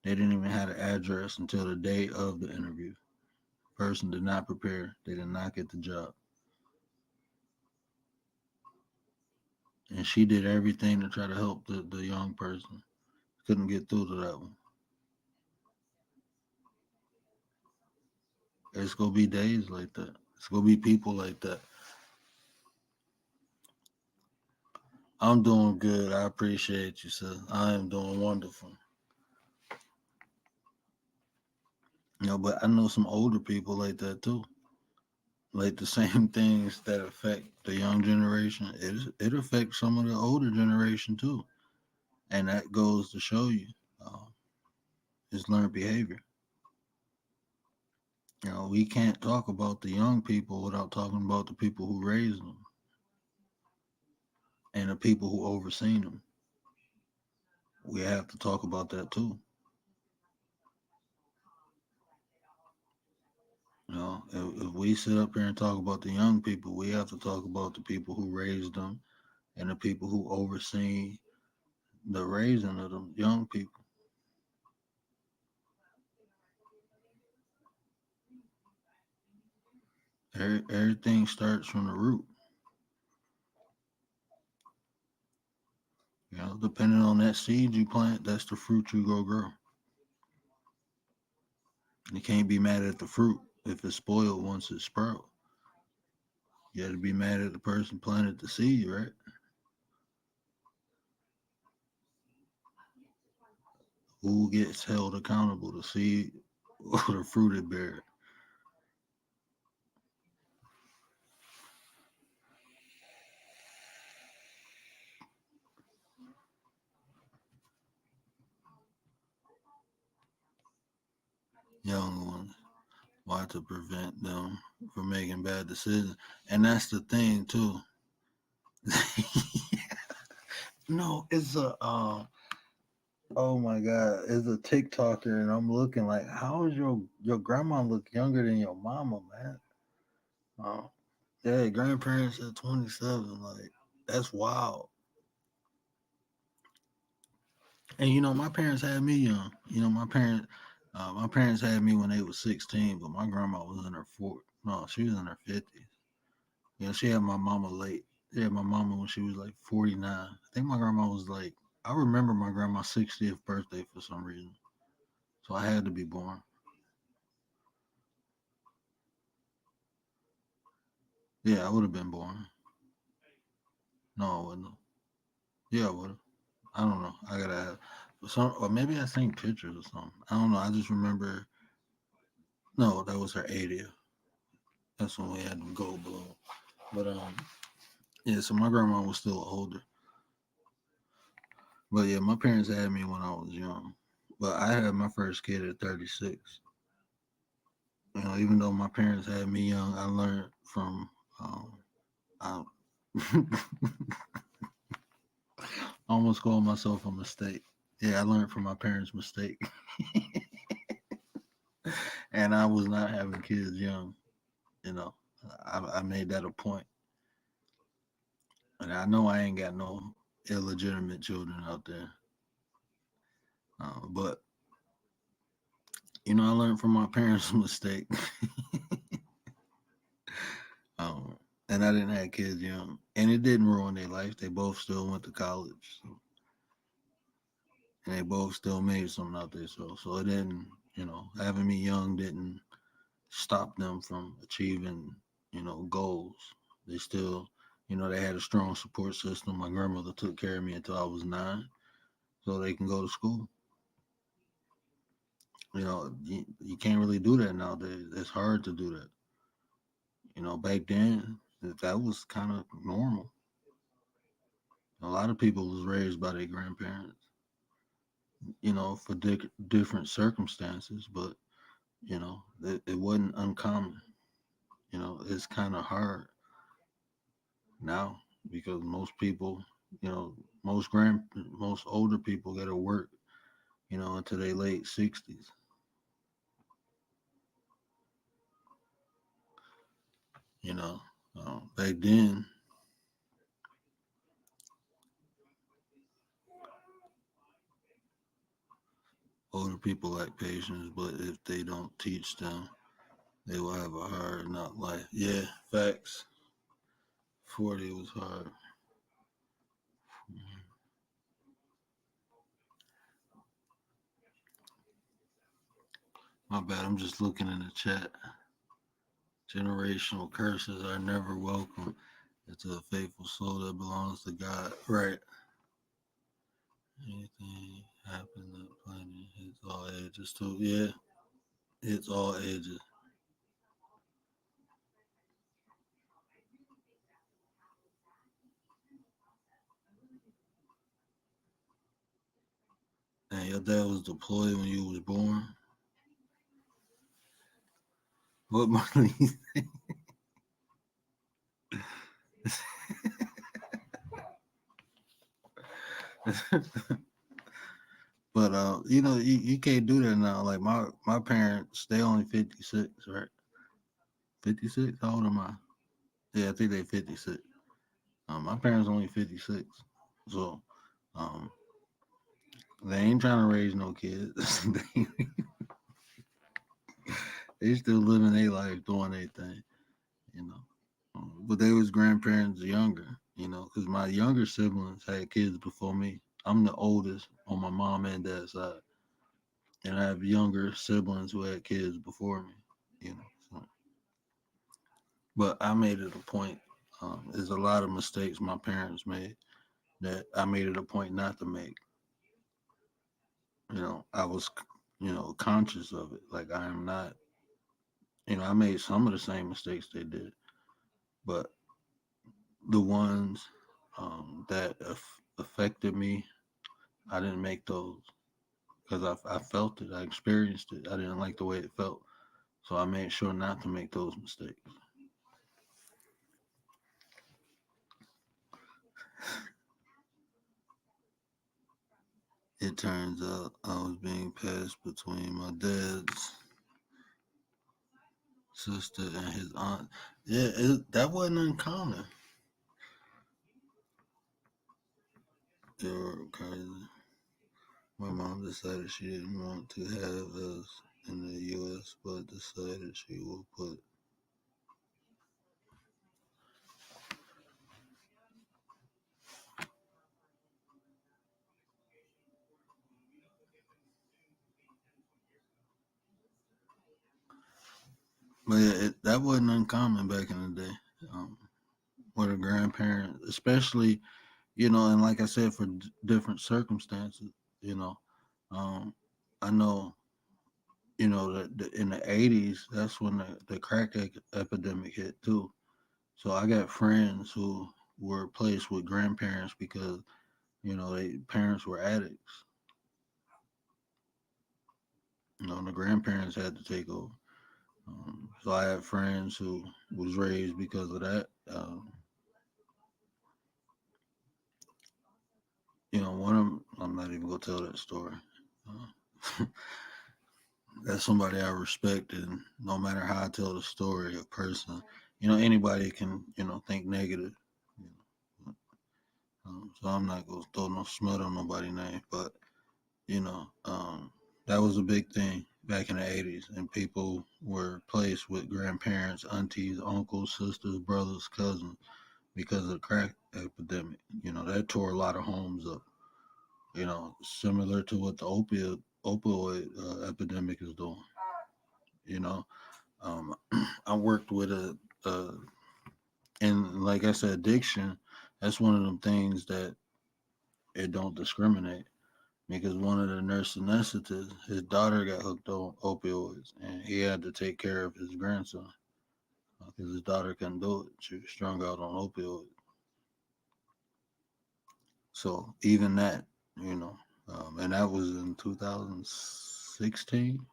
They didn't even have an address until the day of the interview. Person did not prepare. They did not get the job. And she did everything to try to help the young person. Couldn't get through to that one. It's gonna be days like that. It's gonna be people like that. I'm doing good. I appreciate you, sir. I am doing wonderful. But I know some older people like that too. Like the same things that affect the young generation, it affects some of the older generation too. And that goes to show you, uh, it's learned behavior. We can't talk about the young people without talking about the people who raised them and the people who overseen them. We have to talk about that too. If we sit up here and talk about the young people, we have to talk about the people who raised them and the people who oversee the raising of them young people. Everything starts from the root. Depending on that seed you plant, that's the fruit you go grow. You can't be mad at the fruit if it's spoiled once it sprout. You got to be mad at the person planted the seed, right? Who gets held accountable, the seed or the fruit it bears? Young ones. Why? To prevent them from making bad decisions. And that's the thing too. No, it's a oh my god, it's a TikToker, and I'm looking like, how is your grandma look younger than your mama, man? Oh, yeah, grandparents at 27, like that's wild. And my parents had me young. My parents had me when they was 16, but my grandma was in her fourth. No, she was in her 50s. She had my mama late. She had my mama when she was like 49. I think my grandma was like, I remember my grandma's 60th birthday for some reason. So I had to be born. Yeah, I would have been born. No, I wouldn't have. Yeah, I would have. I don't know. I gotta have some, or maybe I seen pictures or something. I don't know. I just remember. No, that was her 80th. That's when we had them gold balloon. But yeah. So my grandma was still older. But yeah, my parents had me when I was young. But I had my first kid at 36. Even though my parents had me young, I learned from. I almost called myself a mistake. Yeah, I learned from my parents' mistake, and I was not having kids young. You know, I made that a point, and I know I ain't got no illegitimate children out there. But I learned from my parents' mistake, um, and I didn't have kids young, and it didn't ruin their life. They both still went to college, so, and they both still made something out there. So it didn't, having me young didn't stop them from achieving, goals. They still, they had a strong support system. My grandmother took care of me until I was 9, so they can go to school. You can't really do that nowadays. It's hard to do that. Back then that was kind of normal. A lot of people was raised by their grandparents, for different circumstances, but it wasn't uncommon. It's kind of hard now because most people, you know, most older people got to work, into their late 60s. You know, back then, older people lack patience, but if they don't teach them, they will have a hard not life. Yeah, facts. 40 was hard. My bad. I'm just looking in the chat. Generational curses are never welcome. It's a faithful soul that belongs to God. Right. Anything happen to planet hits all ages too. Yeah, it's all ages. And your dad was deployed when you was born. What money? But you can't do that now. Like my parents, they only 56, right? 56. How old am I? Yeah, I think they 56. My parents only 56, so um, they ain't trying to raise no kids. They still living their life, doing their thing, you know. But they was grandparents younger, because my younger siblings had kids before me. I'm the oldest on my mom and dad's side, and I have younger siblings who had kids before me, you know. So, but I made it a point. There's a lot of mistakes my parents made that I made it a point not to make. I was, conscious of it. Like I am not, I made some of the same mistakes they did, but the ones that affected me, I didn't make those because I felt it, I experienced it. I didn't like the way it felt, so I made sure not to make those mistakes. It turns out I was being passed between my dad's sister and his aunt. Yeah, that wasn't uncommon. They were crazy. My mom decided she didn't want to have us in the U.S., but decided she will put. But yeah, that wasn't uncommon back in the day. Um, with a grandparent, especially, and like I said, for different circumstances, you know. Um, I know, that in the 80s, that's when the crack epidemic hit too. So I got friends who were placed with grandparents because, they parents were addicts. And the grandparents had to take over. So I had friends who was raised because of that. One of them, I'm not even gonna tell that story. Uh, that's somebody I respect, and no matter how I tell the story, a person, anybody can, think negative. You so I'm not gonna throw no smut on nobody's name, but that was a big thing back in the 80s, and people were placed with grandparents, aunties, uncles, sisters, brothers, cousins because of the crack epidemic. That tore a lot of homes up. Similar to what the opioid epidemic is doing. You know, um, I worked with and like I said, addiction. That's one of them things that it don't discriminate because one of the nurse anesthetists, his daughter got hooked on opioids, and he had to take care of his grandson because his daughter couldn't do it. She was strung out on opioids. So even that, and that was in 2016,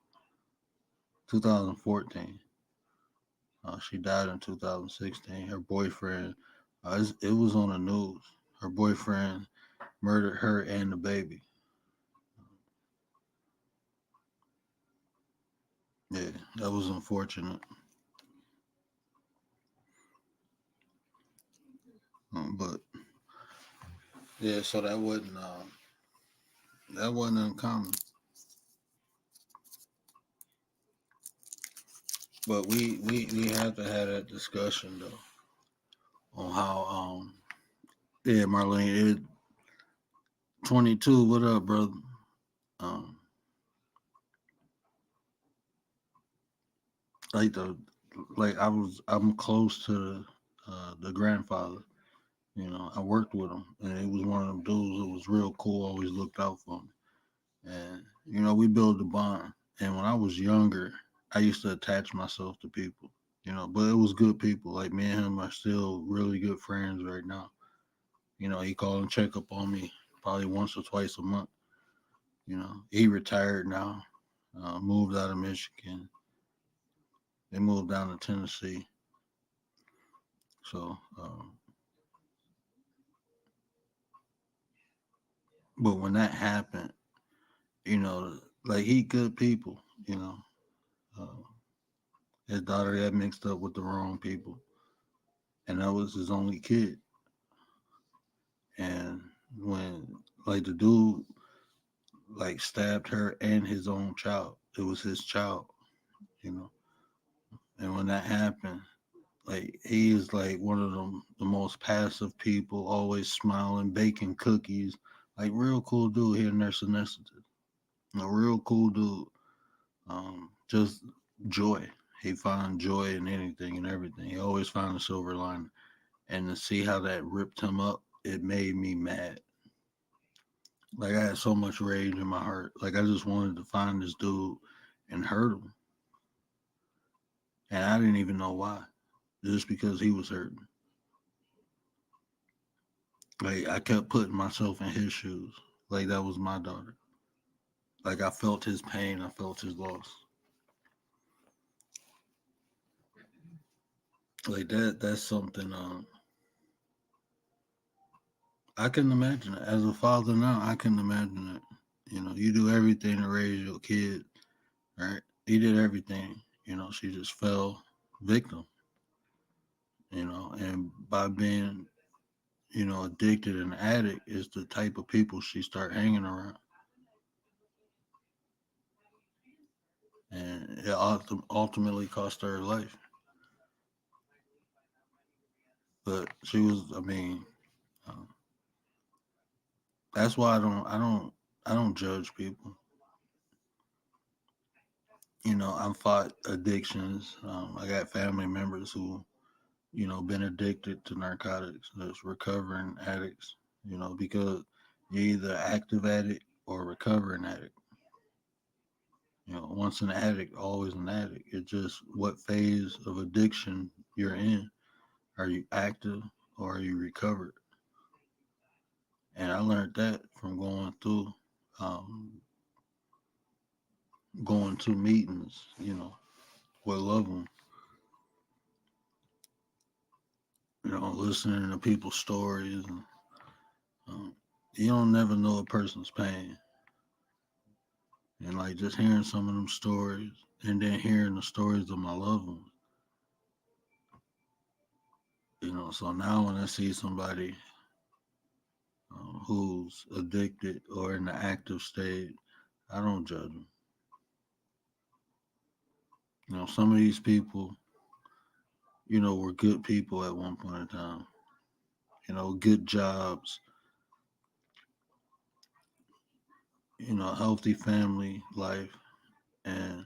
2014. She died in 2016. Her boyfriend, it was on the news. Her boyfriend murdered her and the baby. Yeah, that was unfortunate. But yeah, so that wasn't uncommon. But we have to have that discussion though on how yeah, Marlene, 22. What up, brother? Um, like the like I'm close to the grandfather. I worked with him, and he was one of them dudes who was real cool. Always looked out for me, and we built a bond. And when I was younger, I used to attach myself to people. But it was good people. Like me and him are still really good friends right now. He called and check up on me probably once or twice a month. He retired now, moved out of Michigan. They moved down to Tennessee. So, but when that happened, like he good people. Uh, His daughter got mixed up with the wrong people, and that was his only kid. And when like the dude like stabbed her and his own child, it was his child, you know. And when that happened, like he is like one of the most passive people, always smiling, baking cookies, like real cool dude here in their Sonesity. A real cool dude. Just joy. He found joy in anything and everything. He always found a silver lining. And to see how that ripped him up, it made me mad. Like I had so much rage in my heart. Like I just wanted to find this dude and hurt him. And I didn't even know why. Just because he was hurting. Like I kept putting myself in his shoes. Like that was my daughter. Like I felt his pain. I felt his loss. Like that's something I can imagine it. As a father now, I can imagine it. You know, you do everything to raise your kid, right? He did everything. You know, she just fell victim, you know, and by being, addicted and addict is the type of people she start hanging around. And it ultimately cost her life. But she was, I mean, uh, that's why I don't judge people. You know, I've fought addictions. I got family members who been addicted to narcotics, that's recovering addicts, because you're either active addict or recovering addict. Once an addict, always an addict. It's just what phase of addiction you're in. Are you active or are you recovered? And I learned that from um, going to meetings, with loved ones, listening to people's stories. And, um, you don't never know a person's pain. And like just hearing some of them stories and then hearing the stories of my loved ones, so now when I see somebody who's addicted or in the active state, I don't judge them. Some of these people, were good people at one point in time, good jobs, healthy family life. And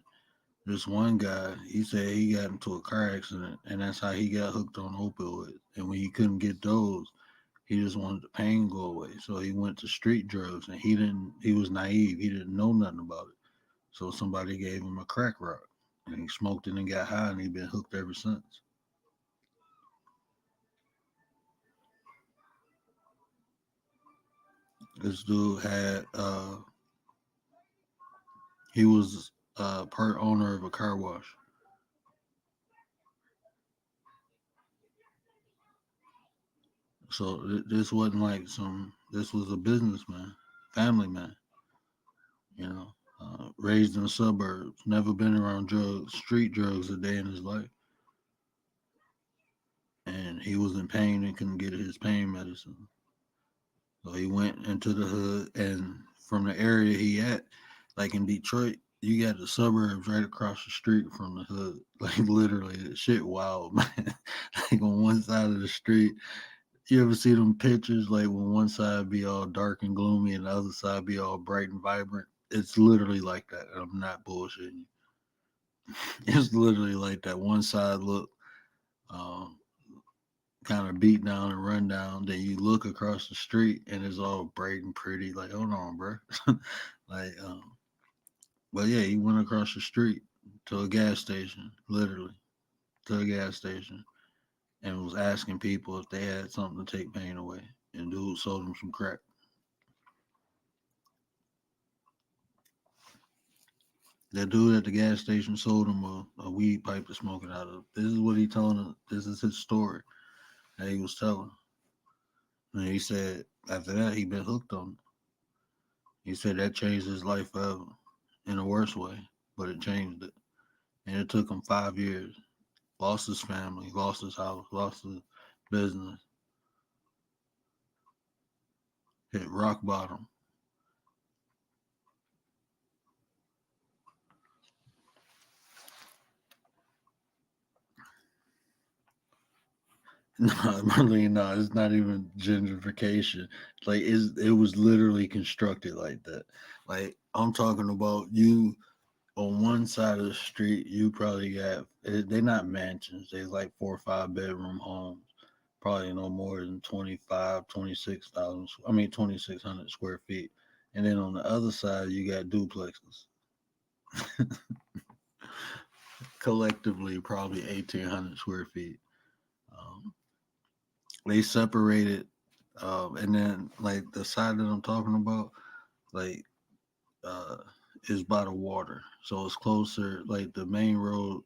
this one guy, he said he got into a car accident and that's how he got hooked on opioids. And when he couldn't get those, he just wanted the pain go away. So he went to street drugs and he was naive. He didn't know nothing about it. So somebody gave him a crack rock and he smoked it and got high and he been hooked ever since. This dude he was part owner of a car wash. So this wasn't like this was a businessman, family man, raised in the suburbs, never been around drugs, street drugs a day in his life. And he was in pain and couldn't get his pain medicine. So he went into the hood, and from the area he at, like in Detroit, you got the suburbs right across the street from the hood. Like literally, the shit wild, man. Like on one side of the street, you ever see them pictures like when one side be all dark and gloomy and the other side be all bright and vibrant? It's literally like that. And I'm not bullshitting you. It's literally like that. One side look um, kind of beat down and run down. Then you look across the street and it's all bright and pretty. Like, hold on, bro. like, but yeah, he went across the street to a gas station, literally to a gas station, and was asking people if they had something to take pain away. And dude sold him some crack. That dude at the gas station sold him a weed pipe to smoke it out of. This is what he telling us. This is his story that he was telling. And he said after that he been hooked on it. He said that changed his life forever in a worse way, but it changed it. and it took him 5 years. Lost his family, lost his house, lost his business, hit rock bottom. No, really, no, it's not even gentrification. Like it was literally constructed like that. Like I'm talking about you on one side of the street, you probably have they're not mansions. They're like 4 or 5 bedroom homes, probably no more than 25, 26,000. I mean 2,600 square feet. And then on the other side, you got duplexes, collectively probably 1,800 square feet. Um, they separated, and then like the side that I'm talking about, like uh, is by the water, so it's closer. Like the main road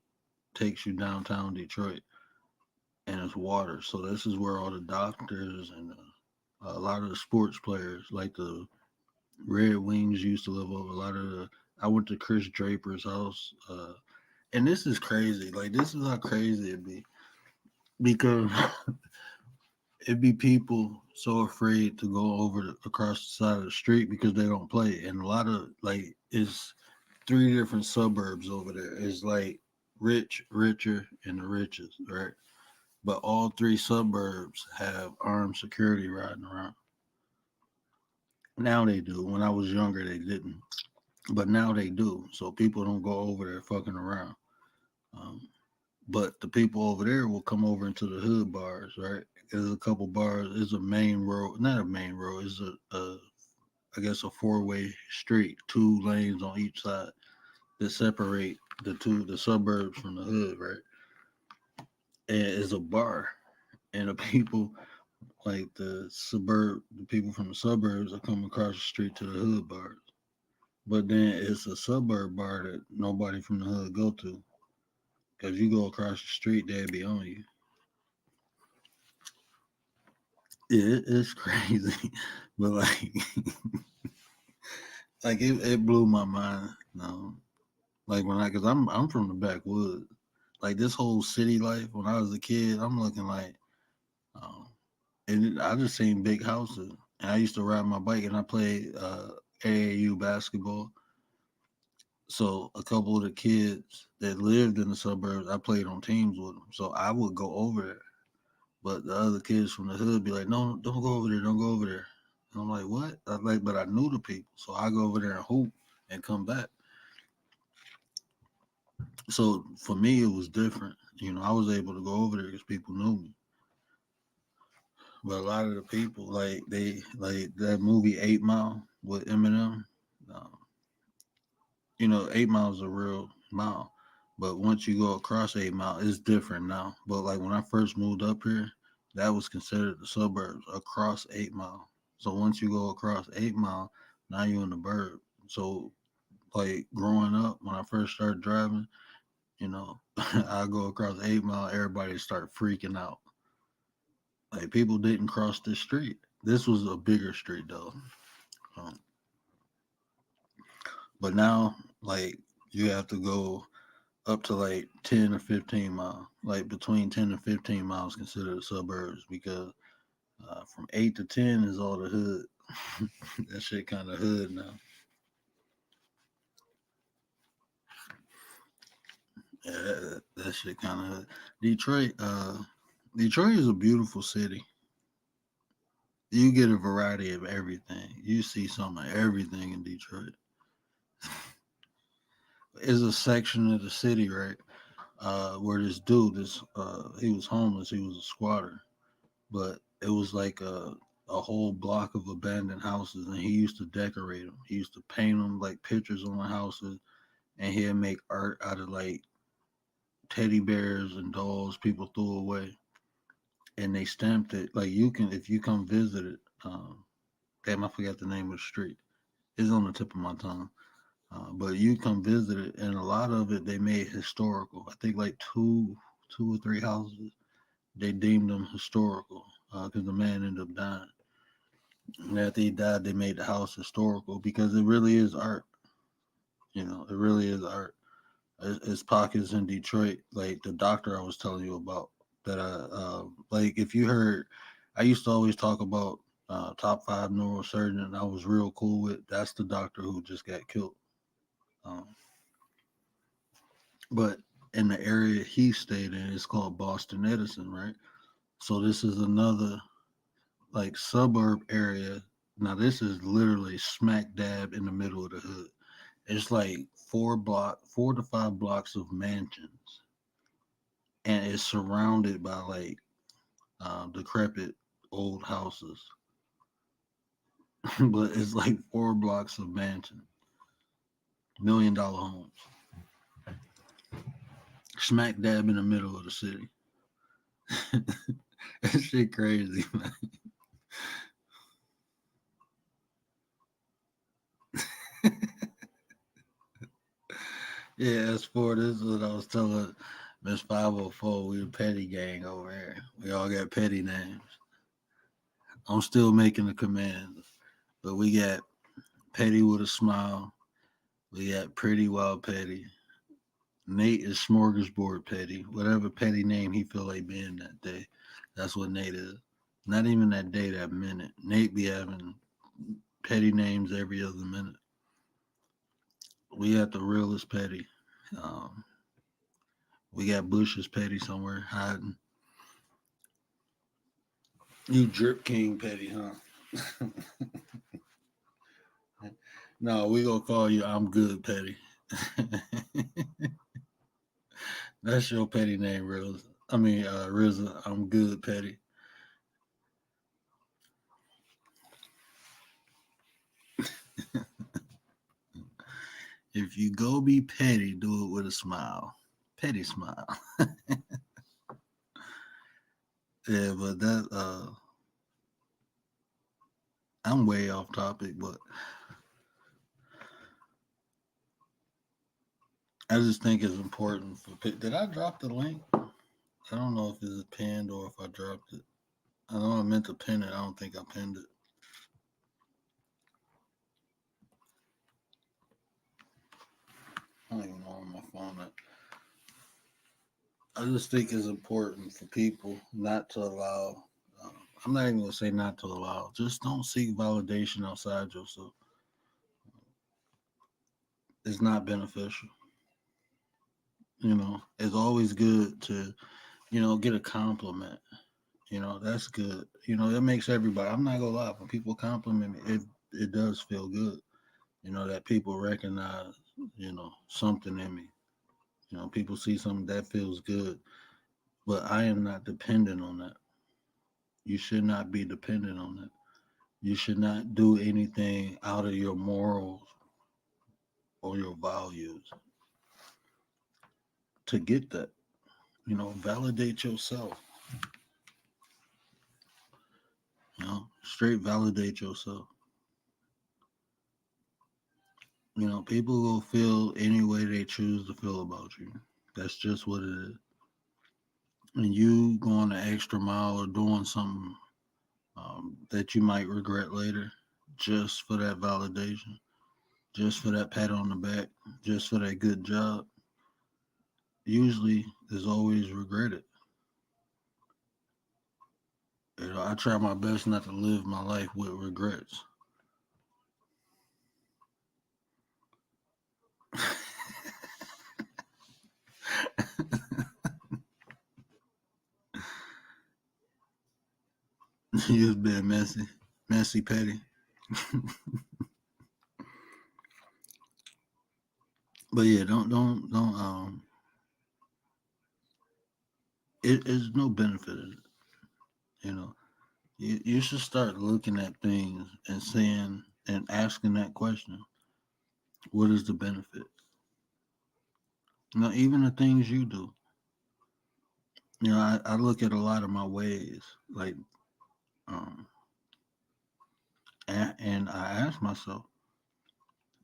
takes you downtown Detroit, and it's water. So this is where all the doctors and a lot of the sports players, like the Red Wings, used to live over. A lot of the I went to Chris Draper's house, and this is crazy. Like this is how crazy it'd be because it'd be people so afraid to go across the side of the street because they don't play, and a lot of like it's 3 different suburbs over there. It's like rich, richer, and the richest, right? But all 3 suburbs have armed security riding around. Now they do. When I was younger, they didn't, but now they do. So people don't go over there fucking around. Um, but the people over there will come over into the hood bars, right? There's a couple bars. It's a main road, not a main road. It's a I guess a 4-way street, 2 lanes on each side that separate the suburbs from the hood, right? And it's a bar, and the people like the people from the suburbs are coming across the street to the hood bars. But then it's a suburb bar that nobody from the hood go to. Cause you go across the street, they'll be on you. It's crazy. But like it blew my mind. No. Like cause I'm from the backwoods. Like this whole city life when I was a kid, I'm looking like um, and I just seen big houses. And I used to ride my bike and I played AAU basketball. So a couple of the kids that lived in the suburbs, I played on teams with them. So I would go over there, but the other kids from the hood be like, "No, don't go over there, don't go over there." And I'm like, "What?" But I knew the people, so I go over there and hoop and come back. So for me, it was different. I was able to go over there because people knew me. But a lot of the people, like like that movie 8 Mile with Eminem. Um, 8 miles is a real mile. But once you go across 8 Mile, it's different now. But like when I first moved up here, that was considered the suburbs across 8 Mile. So once you go across 8 Mile, now you're in the burb. So like growing up, when I first started driving, I go across 8 Mile, everybody start freaking out. Like people didn't cross this street. This was a bigger street though. Um, but now, like you have to go up to like 10 or 15 miles. Like between 10 and 15 miles considered suburbs because from 8 to 10 is all the hood. That shit kind of hood now. Yeah, that shit kind of hood. Detroit, Detroit is a beautiful city. You get a variety of everything. You see some of everything in Detroit. There's a section of the city, right, where this dude, he was homeless. He was a squatter, but it was like a whole block of abandoned houses, and he used to decorate them. He used to paint them like pictures on the houses, and he'd make art out of like teddy bears and dolls people threw away, and they stamped it. Like you can, if you come visit it. Damn, I forgot the name of the street. It's on the tip of my tongue. But you come visit it, and a lot of it they made historical. I think like two or three houses they deemed them historical because the man ended up dying. And after he died, they made the house historical because it really is art. It really is art. It's pockets in Detroit, like the doctor I was telling you about. That like if you heard, I used to always talk about top five neurosurgeon. I was real cool with. That's the doctor who just got killed. Um, but in the area he stayed in, it's called Boston Edison, right? So this is another like suburb area. Now this is literally smack dab in the middle of the hood. It's like 4 to 5 blocks of mansions, and it's surrounded by like decrepit old houses. But it's like 4 blocks of mansion, $1 million homes, smack dab in the middle of the city. That shit crazy, man. Yeah, as for this is what I was telling Miss 504. We the petty gang over here. We all got petty names. I'm still making the commands, but we got Petty with a smile. We got Pretty Wild Petty. Nate is Smorgasbord Petty. Whatever petty name he feel like being that day, that's what Nate is. Not even that day, that minute. Nate be having petty names every other minute. We got the realest Petty. Um, we got Bush's Petty somewhere hiding. You Drip King Petty, huh? No, we gonna call you I'm Good Petty. That's your petty name, Riz. I mean, RZA. I'm Good Petty. If you go be petty, do it with a smile. Petty smile. Yeah, but that I'm way off topic, but I just think it's important for. Did I drop the link? I don't know if it's pinned or if I dropped it. I know I meant to pin it. I don't think I pinned it. I don't even know on my phone. I just think it's important for people not to allow. I'm not even gonna say not to allow. Just don't seek validation outside yourself. It's not beneficial. It's always good to get a compliment. That's good. That makes everybody. I'm not gonna lie. When people compliment me, it does feel good. That people recognize something in me. People see something that feels good. But I am not dependent on that. You should not be dependent on that. You should not do anything out of your morals or your values to get that. Validate yourself. Straight validate yourself. People will feel any way they choose to feel about you. That's just what it is. And you going the extra mile or doing something that you might regret later just for that validation, just for that pat on the back, just for that good job, usually is always regretted. I try my best not to live my life with regrets. You've been messy, messy petty. But yeah, don't it is no benefit in it. You know, you should start looking at things and saying and asking that question: what is the benefit? Even the things you do. I look at a lot of my ways, like, um, and I ask myself,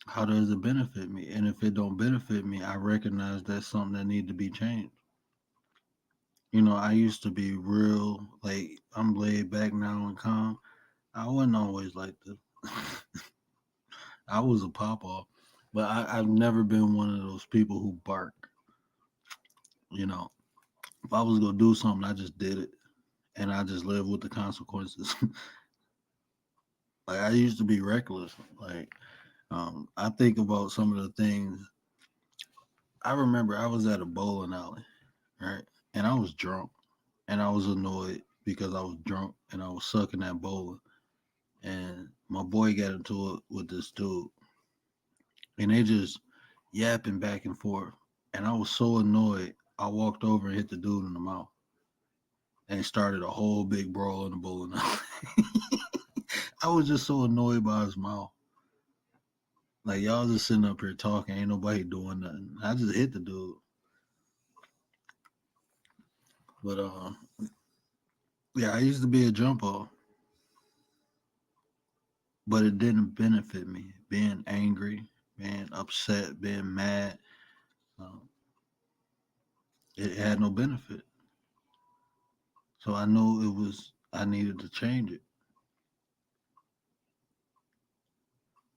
how does it benefit me? And if it don't benefit me, I recognize that's something that need to be changed. I used to be real, like, I'm laid back now and calm. I wasn't always like this. I was a pop off. But I've never been one of those people who bark. You know, if I was gonna do something, I just did it, and I just live with the consequences. Like I used to be reckless. Like I think about some of the things. I remember I was at a bowling alley, right, and I was drunk, and I was annoyed because I was drunk and I was sucking at bowling, and my boy got into it with this dude, and they just yapping back and forth, and I was so annoyed. I walked over and hit the dude in the mouth and started a whole big brawl in the bowling alley. I was just so annoyed by his mouth. Like y'all just sitting up here talking, ain't nobody doing nothing. I just hit the dude. But yeah, I used to be a jump off, but it didn't benefit me. Being angry, being upset, being mad, um, it had no benefit. So I knew it was I needed to change it.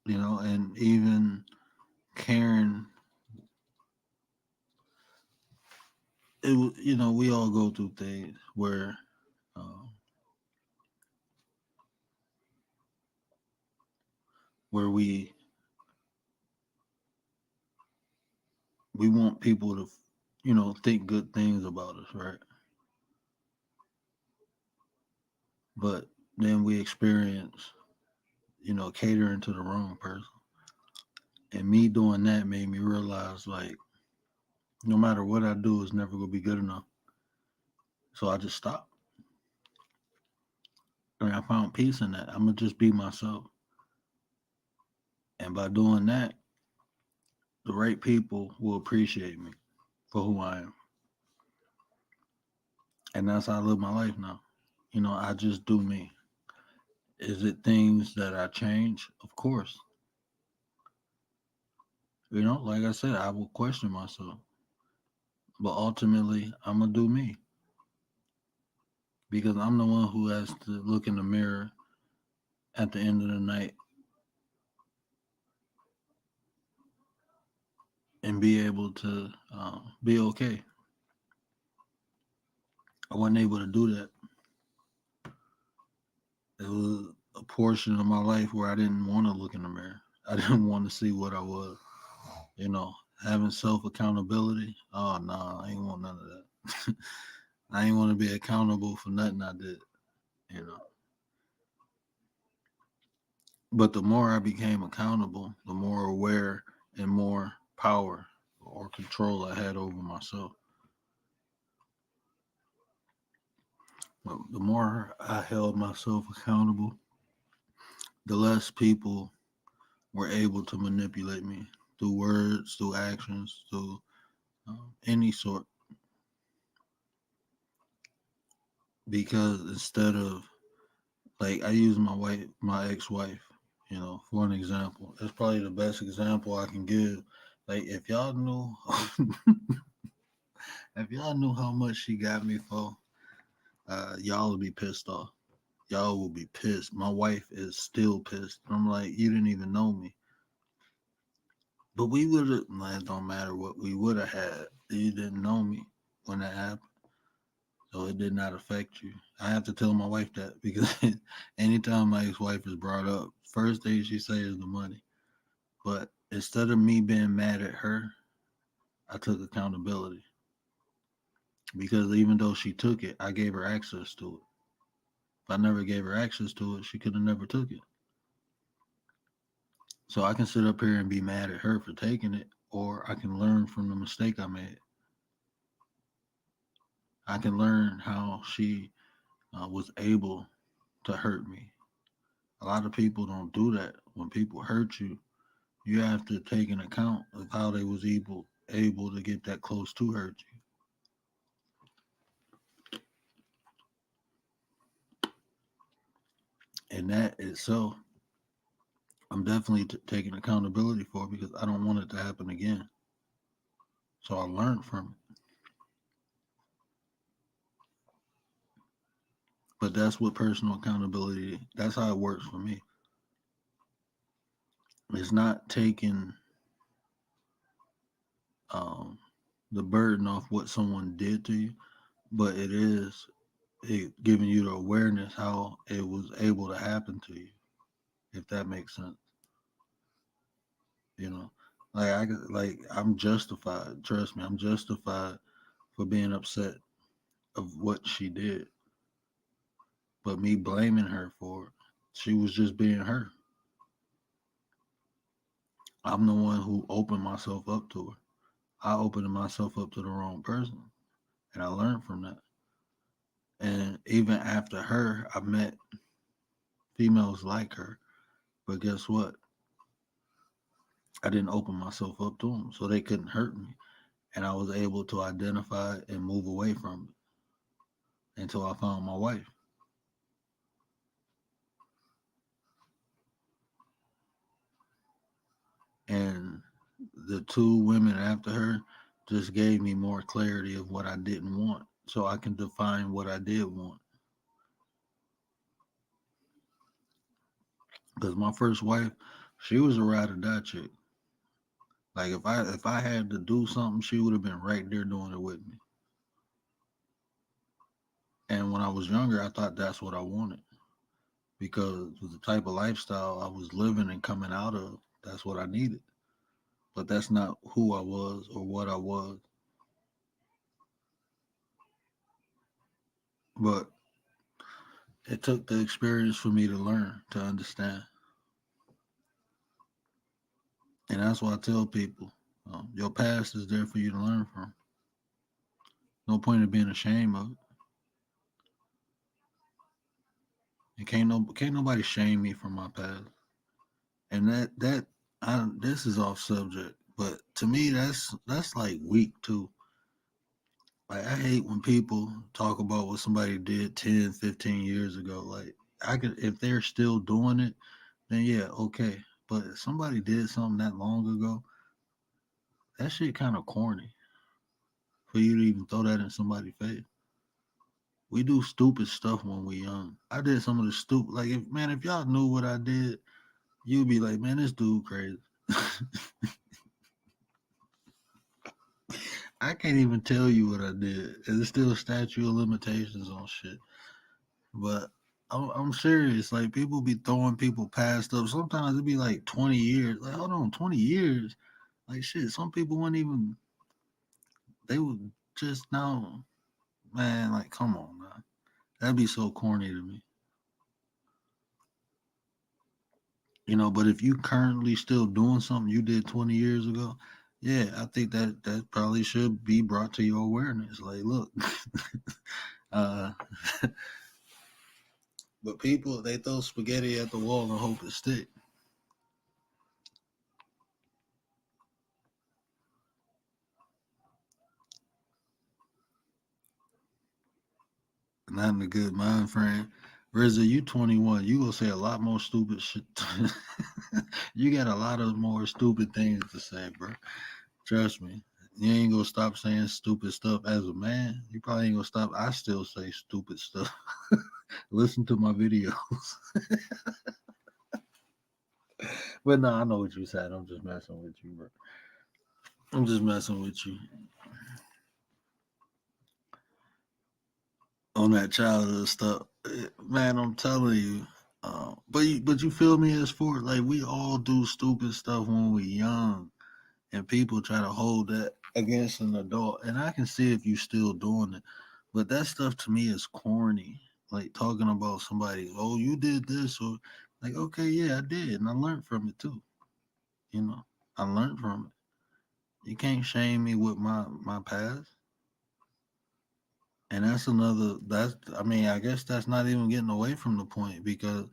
And even Karen, it was we all go through things uh, where we want people to think good things about us, right? But then we experience catering to the wrong person, and me doing that made me realize like no matter what I do, it's never gonna be good enough. So I just stopped, and I found peace in that. I'm gonna just be myself, and by doing that, the right people will appreciate me for who I am, and that's how I live my life now. I just do me. Is it things that I change? Of course. Like I said, I will question myself, but ultimately, I'm gonna do me because I'm the one who has to look in the mirror at the end of the night and be able to be okay. I wasn't able to do that. It was a portion of my life where I didn't want to look in the mirror. I didn't want to see what I was. You know, Having self accountability. Oh no, I ain't want none of that. I ain't want to be accountable for nothing I did. You know, but the more I became accountable, the more aware and more power or control I had over myself. But the more I held myself accountable, the less people were able to manipulate me through words, through actions, through any sort. Because instead of like I use my ex-wife, for an example. That's probably the best example I can give. Like if y'all knew, if y'all knew how much she got me for, y'all would be pissed off. Y'all will be pissed. My wife is still pissed. I'm like, you didn't even know me. But we would have, it don't matter what we would have had. You didn't know me when that happened. So it did not affect you. I have to tell my wife that because anytime my ex-wife is brought up, first thing she says is the money. But instead of me being mad at her, I took accountability because even though she took it, I gave her access to it. If I never gave her access to it, she could have never took it. So I can sit up here and be mad at her for taking it, or I can learn from the mistake I made. I can learn how she was able to hurt me. A lot of people don't do that. When people hurt you, you have to take an account of how they was able to get that close to hurt you. And that itself, I'm definitely taking accountability for because I don't want it to happen again. So I learned from it. But that's what personal accountability, that's how it works for me. It's not taking um, the burden off what someone did to you, but it giving you the awareness how it was able to happen to you, if that makes sense. You know, I'm justified. Trust me, I'm justified for being upset of what she did, but me blaming her for it, she was just being her. I'm the one who opened myself up to her. I opened myself up to the wrong person, and I learned from that. And even after her, I met females like her. But guess what? I didn't open myself up to them, so they couldn't hurt me. And I was able to identify and move away from it until I found my wife. And the two women after her just gave me more clarity of what I didn't want, so I can define what I did want. Because my first wife, she was a ride or die chick. Like if I had to do something, she would have been right there doing it with me. And when I was younger, I thought that's what I wanted because with the type of lifestyle I was living and coming out of, that's what I needed. But that's not who I was or what I was. But it took the experience for me to learn, to understand. And that's why I tell people, your past is there for you to learn from. No point in being ashamed of it. And can't nobody shame me from my past. And this is off subject, but to me that's like weak too. Like I hate when people talk about what somebody did 10, 15 years ago. Like I could if they're still doing it, then yeah, okay. But if somebody did something that long ago, that shit kind of corny for you to even throw that in somebody's face. We do stupid stuff when we young. I did some of the stupid like if y'all knew what I did, you'd be like, man, this dude crazy. I can't even tell you what I did. There's still a statute of limitations on shit. But I'm serious. Like people be throwing people past stuff. Sometimes it be like 20 years. Like hold on, 20 years. Like shit. Some people wouldn't even. They would just now, man. Like come on, man. That'd be so corny to me. But if you currently still doing something you did 20 years ago, yeah, I think that probably should be brought to your awareness. Like, look, uh, but people they throw spaghetti at the wall and hope it stick. Not in a good mind frame. RZA, you 21. You gonna say a lot more stupid shit. You got a lot of more stupid things to say, bro. Trust me. You ain't gonna stop saying stupid stuff as a man. You probably ain't gonna stop. I still say stupid stuff. Listen to my videos. But no, I know what you said. I'm just messing with you, bro. I'm just messing with you on that childhood stuff. Man, I'm telling you. But you feel me as for like we all do stupid stuff when we young, and people try to hold that against an adult, and I can see if you still doing it, but that stuff to me is corny. Like talking about somebody, oh, you did this, or like, okay, yeah, I did, and I learned from it too. You know, I learned from it. You can't shame me with my past. And that's another. That's I mean, I guess that's not even getting away from the point because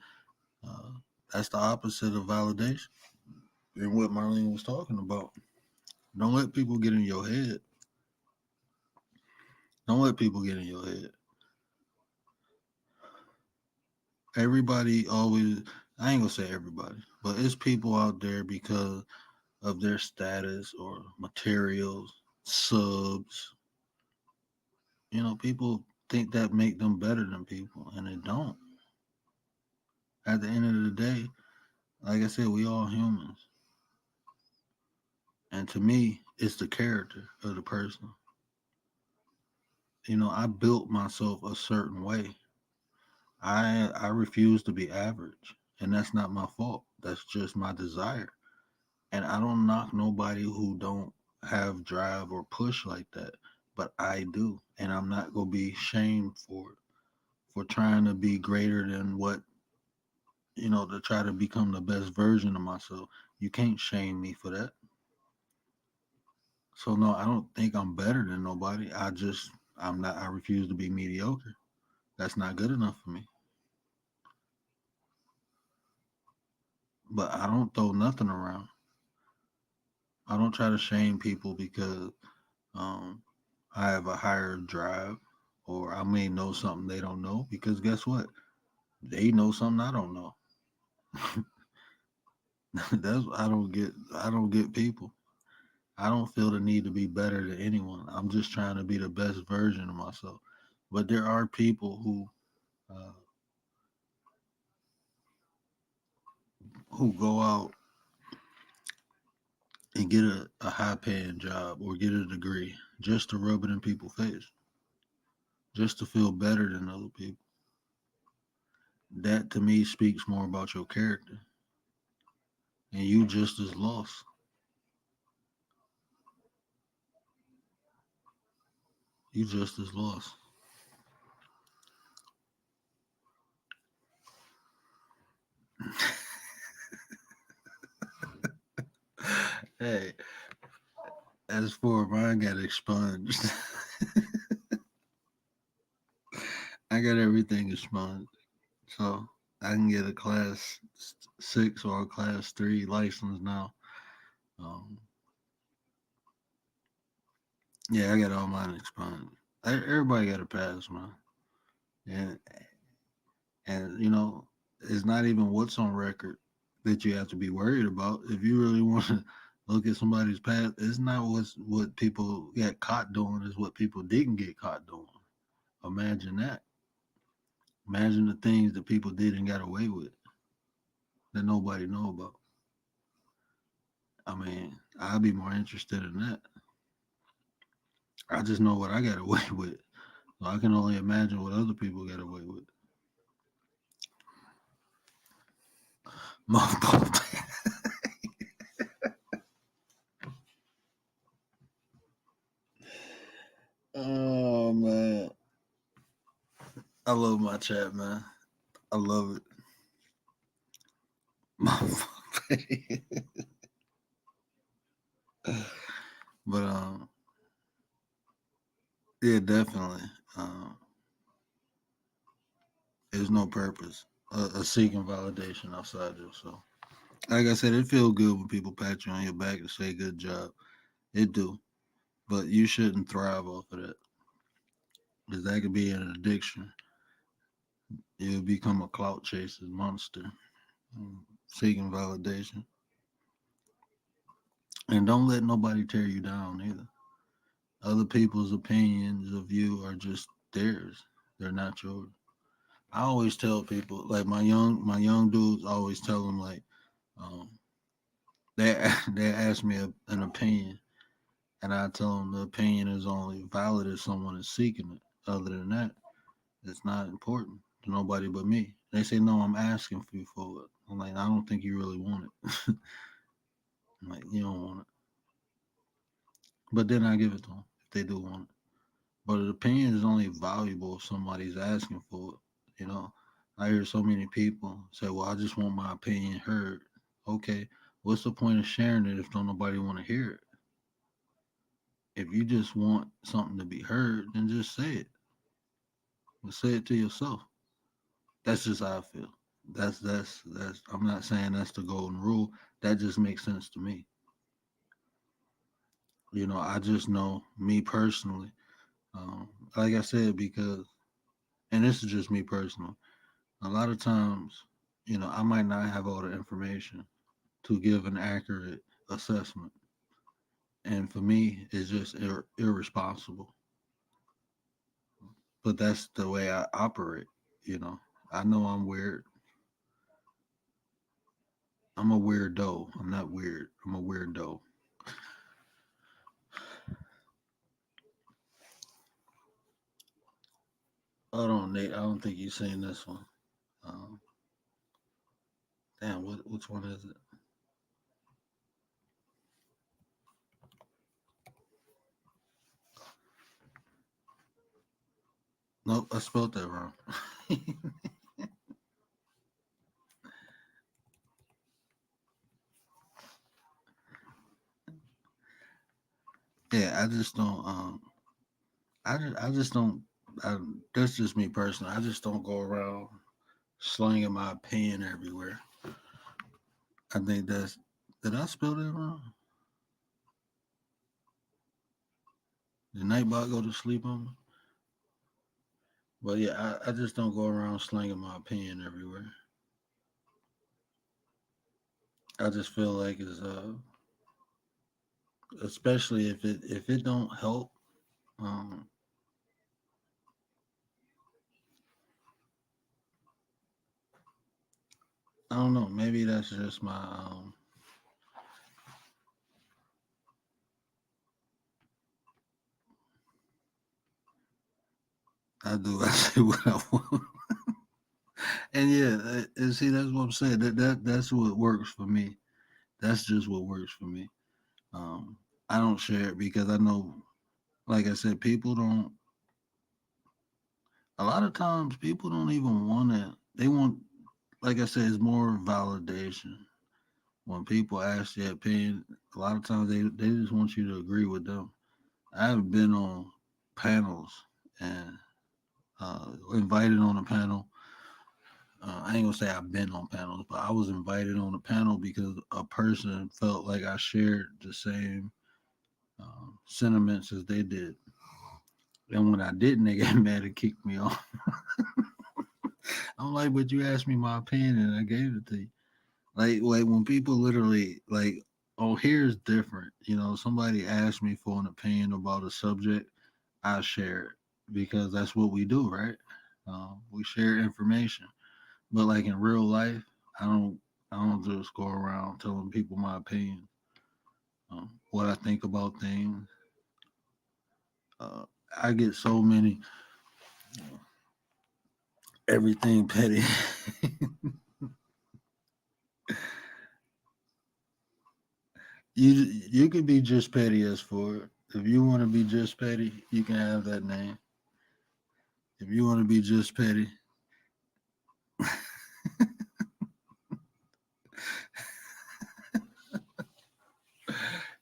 uh, that's the opposite of validation. And what Marlene was talking about. Don't let people get in your head. Don't let people get in your head. Everybody always. I ain't gonna say everybody, but it's people out there because of their status or materials, subs. People think that make them better than people, and it don't. At the end of the day, like I said, we all humans. And to me, It's the character of the person. You know, I built myself a certain way. I refuse to be average, and that's not my fault. That's just my desire. And I don't knock nobody who don't have drive or push like that, but I do, and I'm not gonna be shamed for it, for trying to be greater than what, to try to become the best version of myself. You can't shame me for that. So no, I don't think I'm better than nobody. I'm not. I refuse to be mediocre. That's not good enough for me. But I don't throw nothing around. I don't try to shame people because um, I have a higher drive, or I may know something they don't know. Because guess what? They know something I don't know. That's I don't get. I don't get people. I don't feel the need to be better than anyone. I'm just trying to be the best version of myself. But there are people uh, who go out and get a high paying job or get a degree just to rub it in people's face, just to feel better than other people. That to me speaks more about your character, and you just as lost. You just as lost. Hey, as for mine got expunged. I got everything expunged. So I can get a class 6 or a class 3 license now. Um, yeah, I got all mine expunged. Everybody got a pass, man. And and it's not even what's on record that you have to be worried about. If you really want to look at somebody's past, it's not what people got caught doing, is what people didn't get caught doing. Imagine that. Imagine the things that people did and got away with that nobody know about. I mean, I'd be more interested in that. I just know what I got away with. So I can only imagine what other people got away with. Oh man. I love my chat, man. I love it. But yeah, definitely. Um, there's no purpose of seeking validation outside yourself. Like I said, it feels good when people pat you on your back and say good job. It do. But you shouldn't thrive off of that. Because that could be an addiction. You'll become a clout chaser monster, seeking validation. And don't let nobody tear you down either. Other people's opinions of you are just theirs. They're not yours. I always tell people, like my young dudes, I always tell them like, um, they they ask me an opinion, and I tell them the opinion is only valid if someone is seeking it. Other than that, it's not important to nobody but me. They say no, I'm asking for you for it. I'm like, I don't think you really want it. I'm like, you don't want it, but then I give it to them if they do want it. But an opinion is only valuable if somebody's asking for it. I hear so many people say, "Well, I just want my opinion heard." Okay, what's the point of sharing it if don't nobody want to hear it? If you just want something to be heard, then just say it. But say it to yourself. That's just how I feel. That's. I'm not saying that's the golden rule. That just makes sense to me. I just know me personally. Like I said, because and this is just me personally. A lot of times, I might not have all the information to give an accurate assessment. And for me, it's just irresponsible. But that's the way I operate. You know, I know I'm weird. I'm a weirdo. I'm not weird. I'm a weirdo. Hold on, Nate. I don't think you've seen this one. Um, Damn, which one is it? Nope, I spelled that wrong. Yeah, I just don't. I just don't. That's just me personally. I just don't go around slinging my opinion everywhere. I think that's. Did I spell that wrong? Did Nightbot go to sleep on me? But yeah, I just don't go around slinging my opinion everywhere. I just feel like it's especially if it don't help. Um, I don't know. Maybe that's just my. I do. I say what I want. And yeah, and see, that's what I'm saying. That's what works for me. That's just what works for me. Um, I don't share it because I know, like I said, people don't. A lot of times, people don't even want to. They want, like I said, it's more validation. When people ask their opinion, a lot of times they just want you to agree with them. I've been on panels and invited on a panel. I ain't gonna say I've been on panels, but I was invited on a panel because a person felt like I shared the same sentiments as they did. And when I didn't, they got mad and kicked me off. I'm like, but you asked me my opinion and I gave it to you. Like when people literally like, oh, here's different. You know, somebody asked me for an opinion about a subject, I share it because that's what we do, right? We share information. But like in real life, I don't I don't just go around telling people my opinion, what I think about things. Uh, I get so many everything petty. You can be just petty as for it. If you want to be just petty, you can have that name. If you want to be just petty,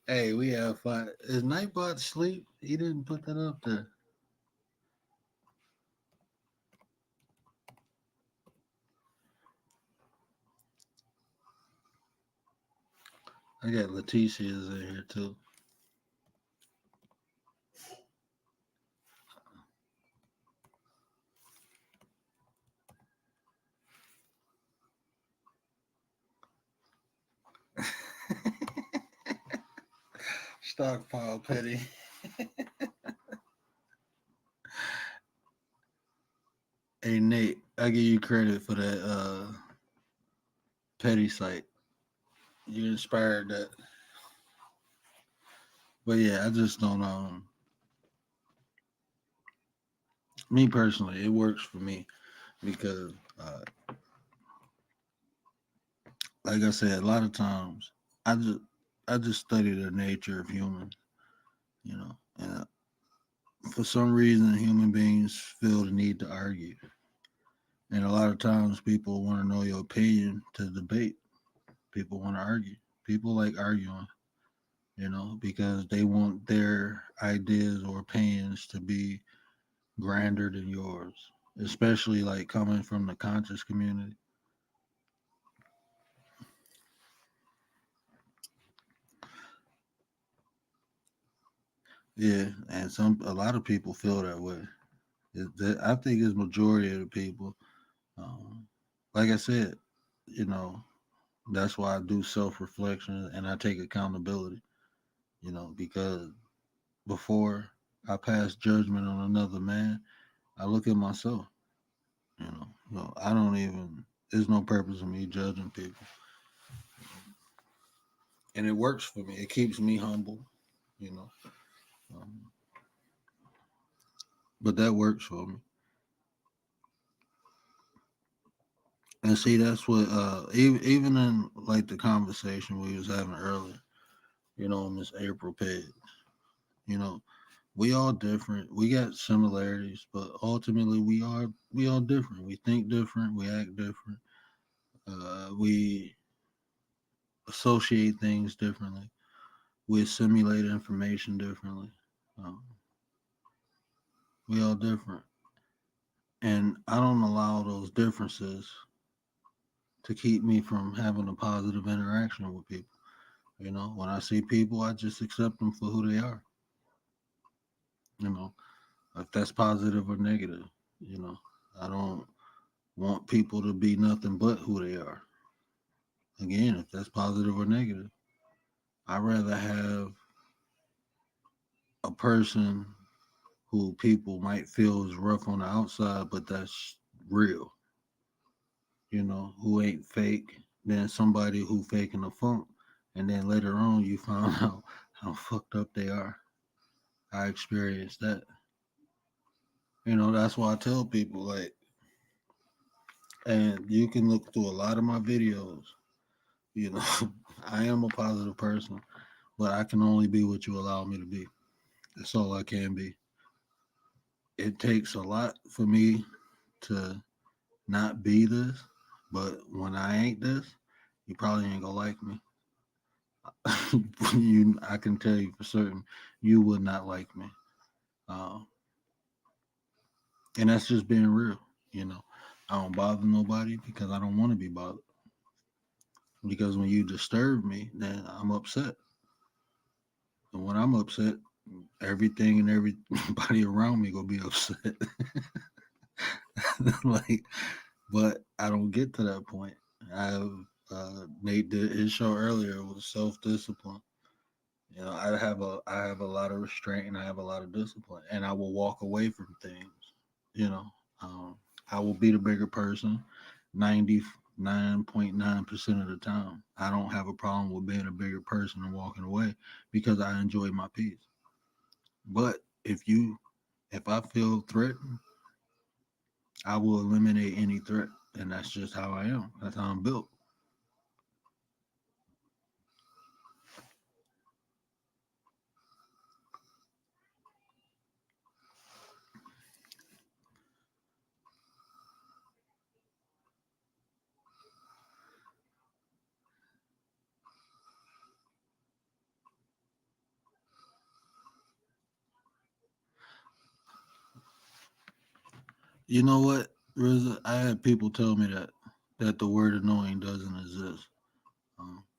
hey, we have fun. Is Nightbot sleep? He didn't put that up there. I got Leticia's in here too. Stockpile petty. Hey Nate, I give you credit for that petty site. You inspired that. But yeah, I just don't me personally, it works for me because like I said, a lot of times I just I just study the nature of humans, you know, and for some reason human beings feel the need to argue. And a lot of times people want to know your opinion to debate. People want to argue. People like arguing, you know, because they want their ideas or opinions to be grander than yours, especially like coming from the conscious community. Yeah, and a lot of people feel that way. I think it's majority of the people. Um, like I said, you know, that's why I do self reflection and I take accountability. You know, because before I pass judgment on another man, I look at myself. You know, so I don't even. There's no purpose in me judging people, and it works for me. It keeps me humble. You know, um, but that works for me. And see, that's what even in like the conversation we was having earlier, Miss April Page, you know, we all different. We got similarities, but ultimately we all different. We think different, we act different, we associate things differently, we assimilate information differently. Um, we all different. And I don't allow those differences to keep me from having a positive interaction with people. When I see people, I just accept them for who they are. You know, if that's positive or negative. You know, I don't want people to be nothing but who they are. Again, if that's positive or negative, I'd rather have a person who people might feel is rough on the outside, but that's real. Who ain't fake, than somebody who faking a funk, and then later on you found out how fucked up they are. I experienced that. That's why I tell people like, and you can look through a lot of my videos. You know, I am a positive person, but I can only be what you allow me to be. That's all I can be. It takes a lot for me to not be this, but when I ain't this, you probably ain't gonna like me. I can tell you for certain, you would not like me, uh, and that's just being real. You know, I don't bother nobody because I don't want to be bothered. Because when you disturb me, then I'm upset, and when I'm upset, everything and everybody around me gonna be upset. Like, but I don't get to that point. I have Nate did his show earlier with self discipline. I have a lot of restraint and I have a lot of discipline, and I will walk away from things. You know, um, I will be the bigger person 99.9% of the time. I don't have a problem with being a bigger person and walking away because I enjoy my peace. But if I feel threatened, I will eliminate any threat, and that's just how I am. That's how I'm built. You know what, Riza? I had people tell me that the word annoying doesn't exist.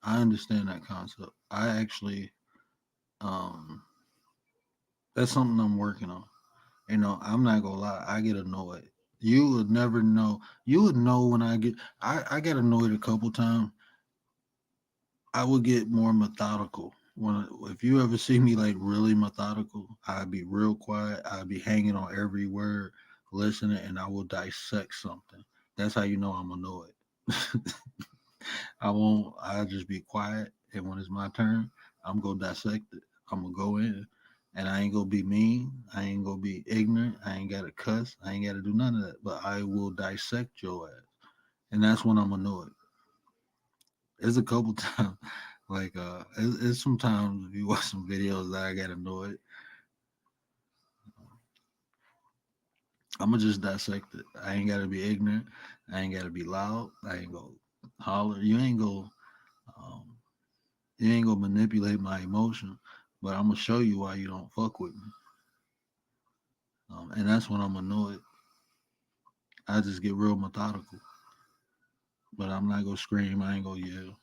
I understand that concept. I actually, um, that's something I'm working on. I'm not gonna lie. I get annoyed. You would never know. You would know when I get annoyed a couple times. I would get more methodical. If you ever see me like really methodical, I'd be real quiet. I'd be hanging on every word, listening, and I will dissect something. That's how you know I'm annoyed. I won't. I'll just be quiet, and when it's my turn, I'm gonna dissect it. I'm gonna go in, and I ain't gonna be mean. I ain't gonna be ignorant. I ain't gotta cuss. I ain't gotta do none of that. But I will dissect your ass, and that's when I'm annoyed. There's a couple times, like it's sometimes if you watch some videos that I get annoyed, I'm gonna just dissect it. I ain't gotta be ignorant. I ain't gotta be loud. I ain't gonna holler. Um, you ain't gonna manipulate my emotion, but I'm gonna show you why you don't fuck with me. And that's when I'm annoyed. I just get real methodical, but I'm not gonna scream. I ain't gonna yell.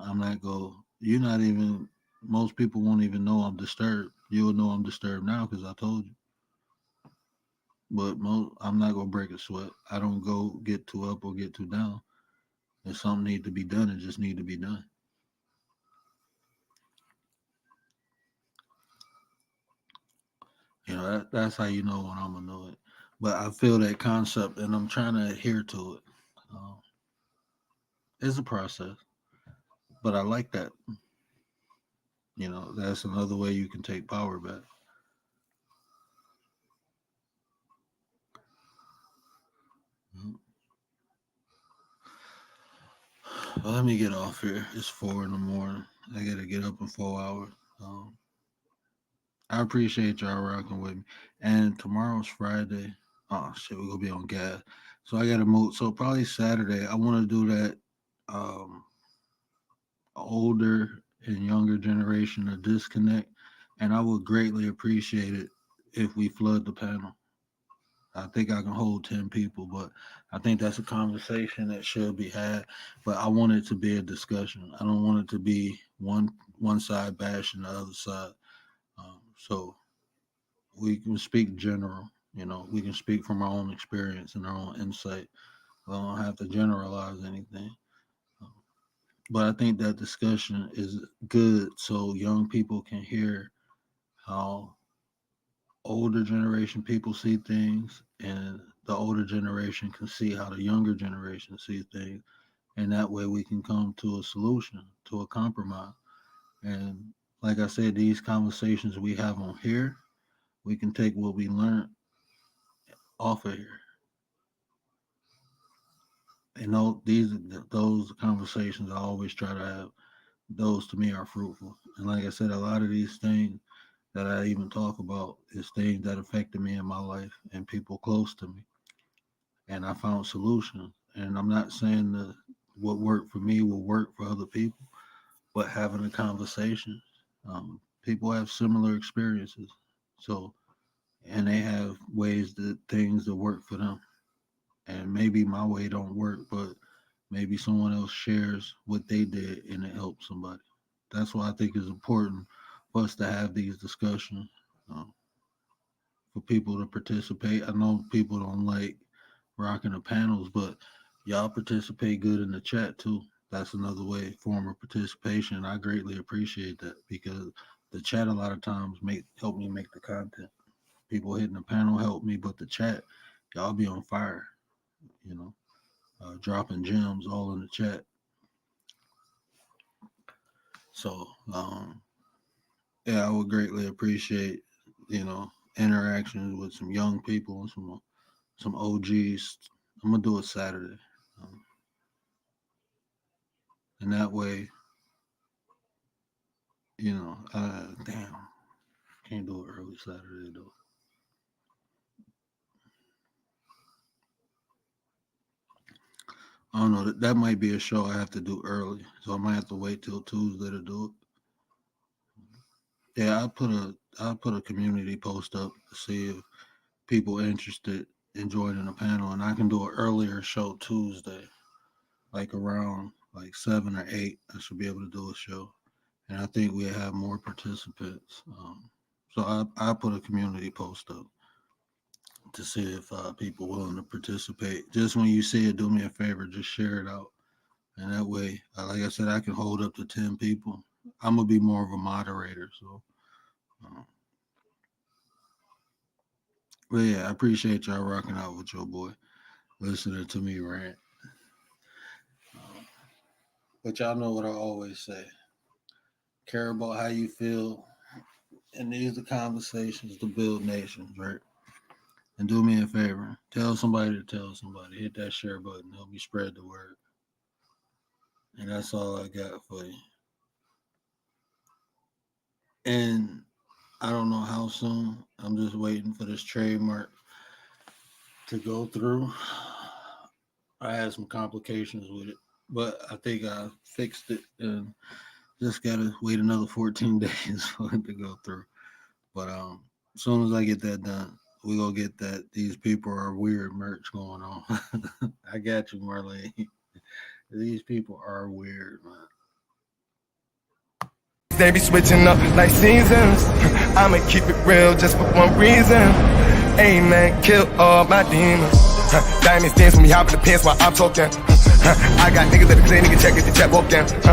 I'm not gonna. You're not even. Most people won't even know I'm disturbed. You'll know I'm disturbed now because I told you. But I'm not gonna break a sweat. I don't go get too up or get too down. If something need to be done, it just need to be done. That's how you know when I'm annoyed. But I feel that concept, and I'm trying to adhere to it. Um, it's a process, but I like that. That's another way you can take power back. Mhm. Let me get off here. It's 4 in the morning. I gotta get up in 4 hours. Um, I appreciate y'all rocking with me. And tomorrow's Friday. Oh shit, we're gonna be on gas. So I gotta move. So probably Saturday. I wanna do that um older and younger generation of disconnect. And I would greatly appreciate it if we flood the panel. I think I can hold 10 people, but I think that's a conversation that should be had. But I want it to be a discussion. I don't want it to be one side bashing the other side. So we can speak general. We can speak from our own experience and our own insight. We don't have to generalize anything. Um, but I think that discussion is good so young people can hear how older generation people see things, and the older generation can see how the younger generation sees things, and that way we can come to a solution, to a compromise. And like I said, these conversations we have on here, we can take what we learned off of here. And those conversations I always try to have. Those to me are fruitful. And like I said, a lot of these things that I even talk about is things that affected me in my life and people close to me. And I found solutions. And I'm not saying that what worked for me will work for other people, but having a conversation, people have similar experiences. So, and they have ways that things that work for them. And maybe my way don't work, but maybe someone else shares what they did and it helps somebody. That's why I think it's important for us to have these discussions, um, for people to participate. I know people don't like rocking the panels, but y'all participate good in the chat too. That's another form of participation. I greatly appreciate that because the chat a lot of times help me make the content. People hitting the panel help me, but the chat, y'all be on fire, you know, dropping gems all in the chat. So, yeah, I would greatly appreciate, interactions with some young people and some OGs. I'm gonna do it Saturday, um, and that way, damn, can't do it early Saturday though. I don't know. That might be a show I have to do early, so I might have to wait till Tuesday to do it. Yeah, I put a community post up to see if people interested in joining the panel, and I can do an earlier show Tuesday, like around like 7 or 8. I should be able to do a show, and I think we have more participants. So I put a community post up to see if people willing to participate. Just when you see it, do me a favor, just share it out, and that way, like I said, I can hold up to 10 people. I'm gonna be more of a moderator, so. Um, but yeah, I appreciate y'all rocking out with your boy, listening to me rant. But y'all know what I always say: care about how you feel, and these are conversations to build nations, right? And do me a favor, tell somebody to tell somebody. Hit that share button. Help me spread the word. And that's all I got for you. And I don't know how soon. I'm just waiting for this trademark to go through. I had some complications with it, but I think I fixed it and just gotta wait another 14 days for it to go through. But as soon as I get that done, we gonna get that These People Are Weird merch going on. I got you, Marlene. These people are weird, man. They be switching up like seasons. I'ma keep it real just for one reason. Amen, kill all my demons. Diamonds dance when we hop in the pants while I'm talking. I got niggas that the clean nigga check if the chat walking.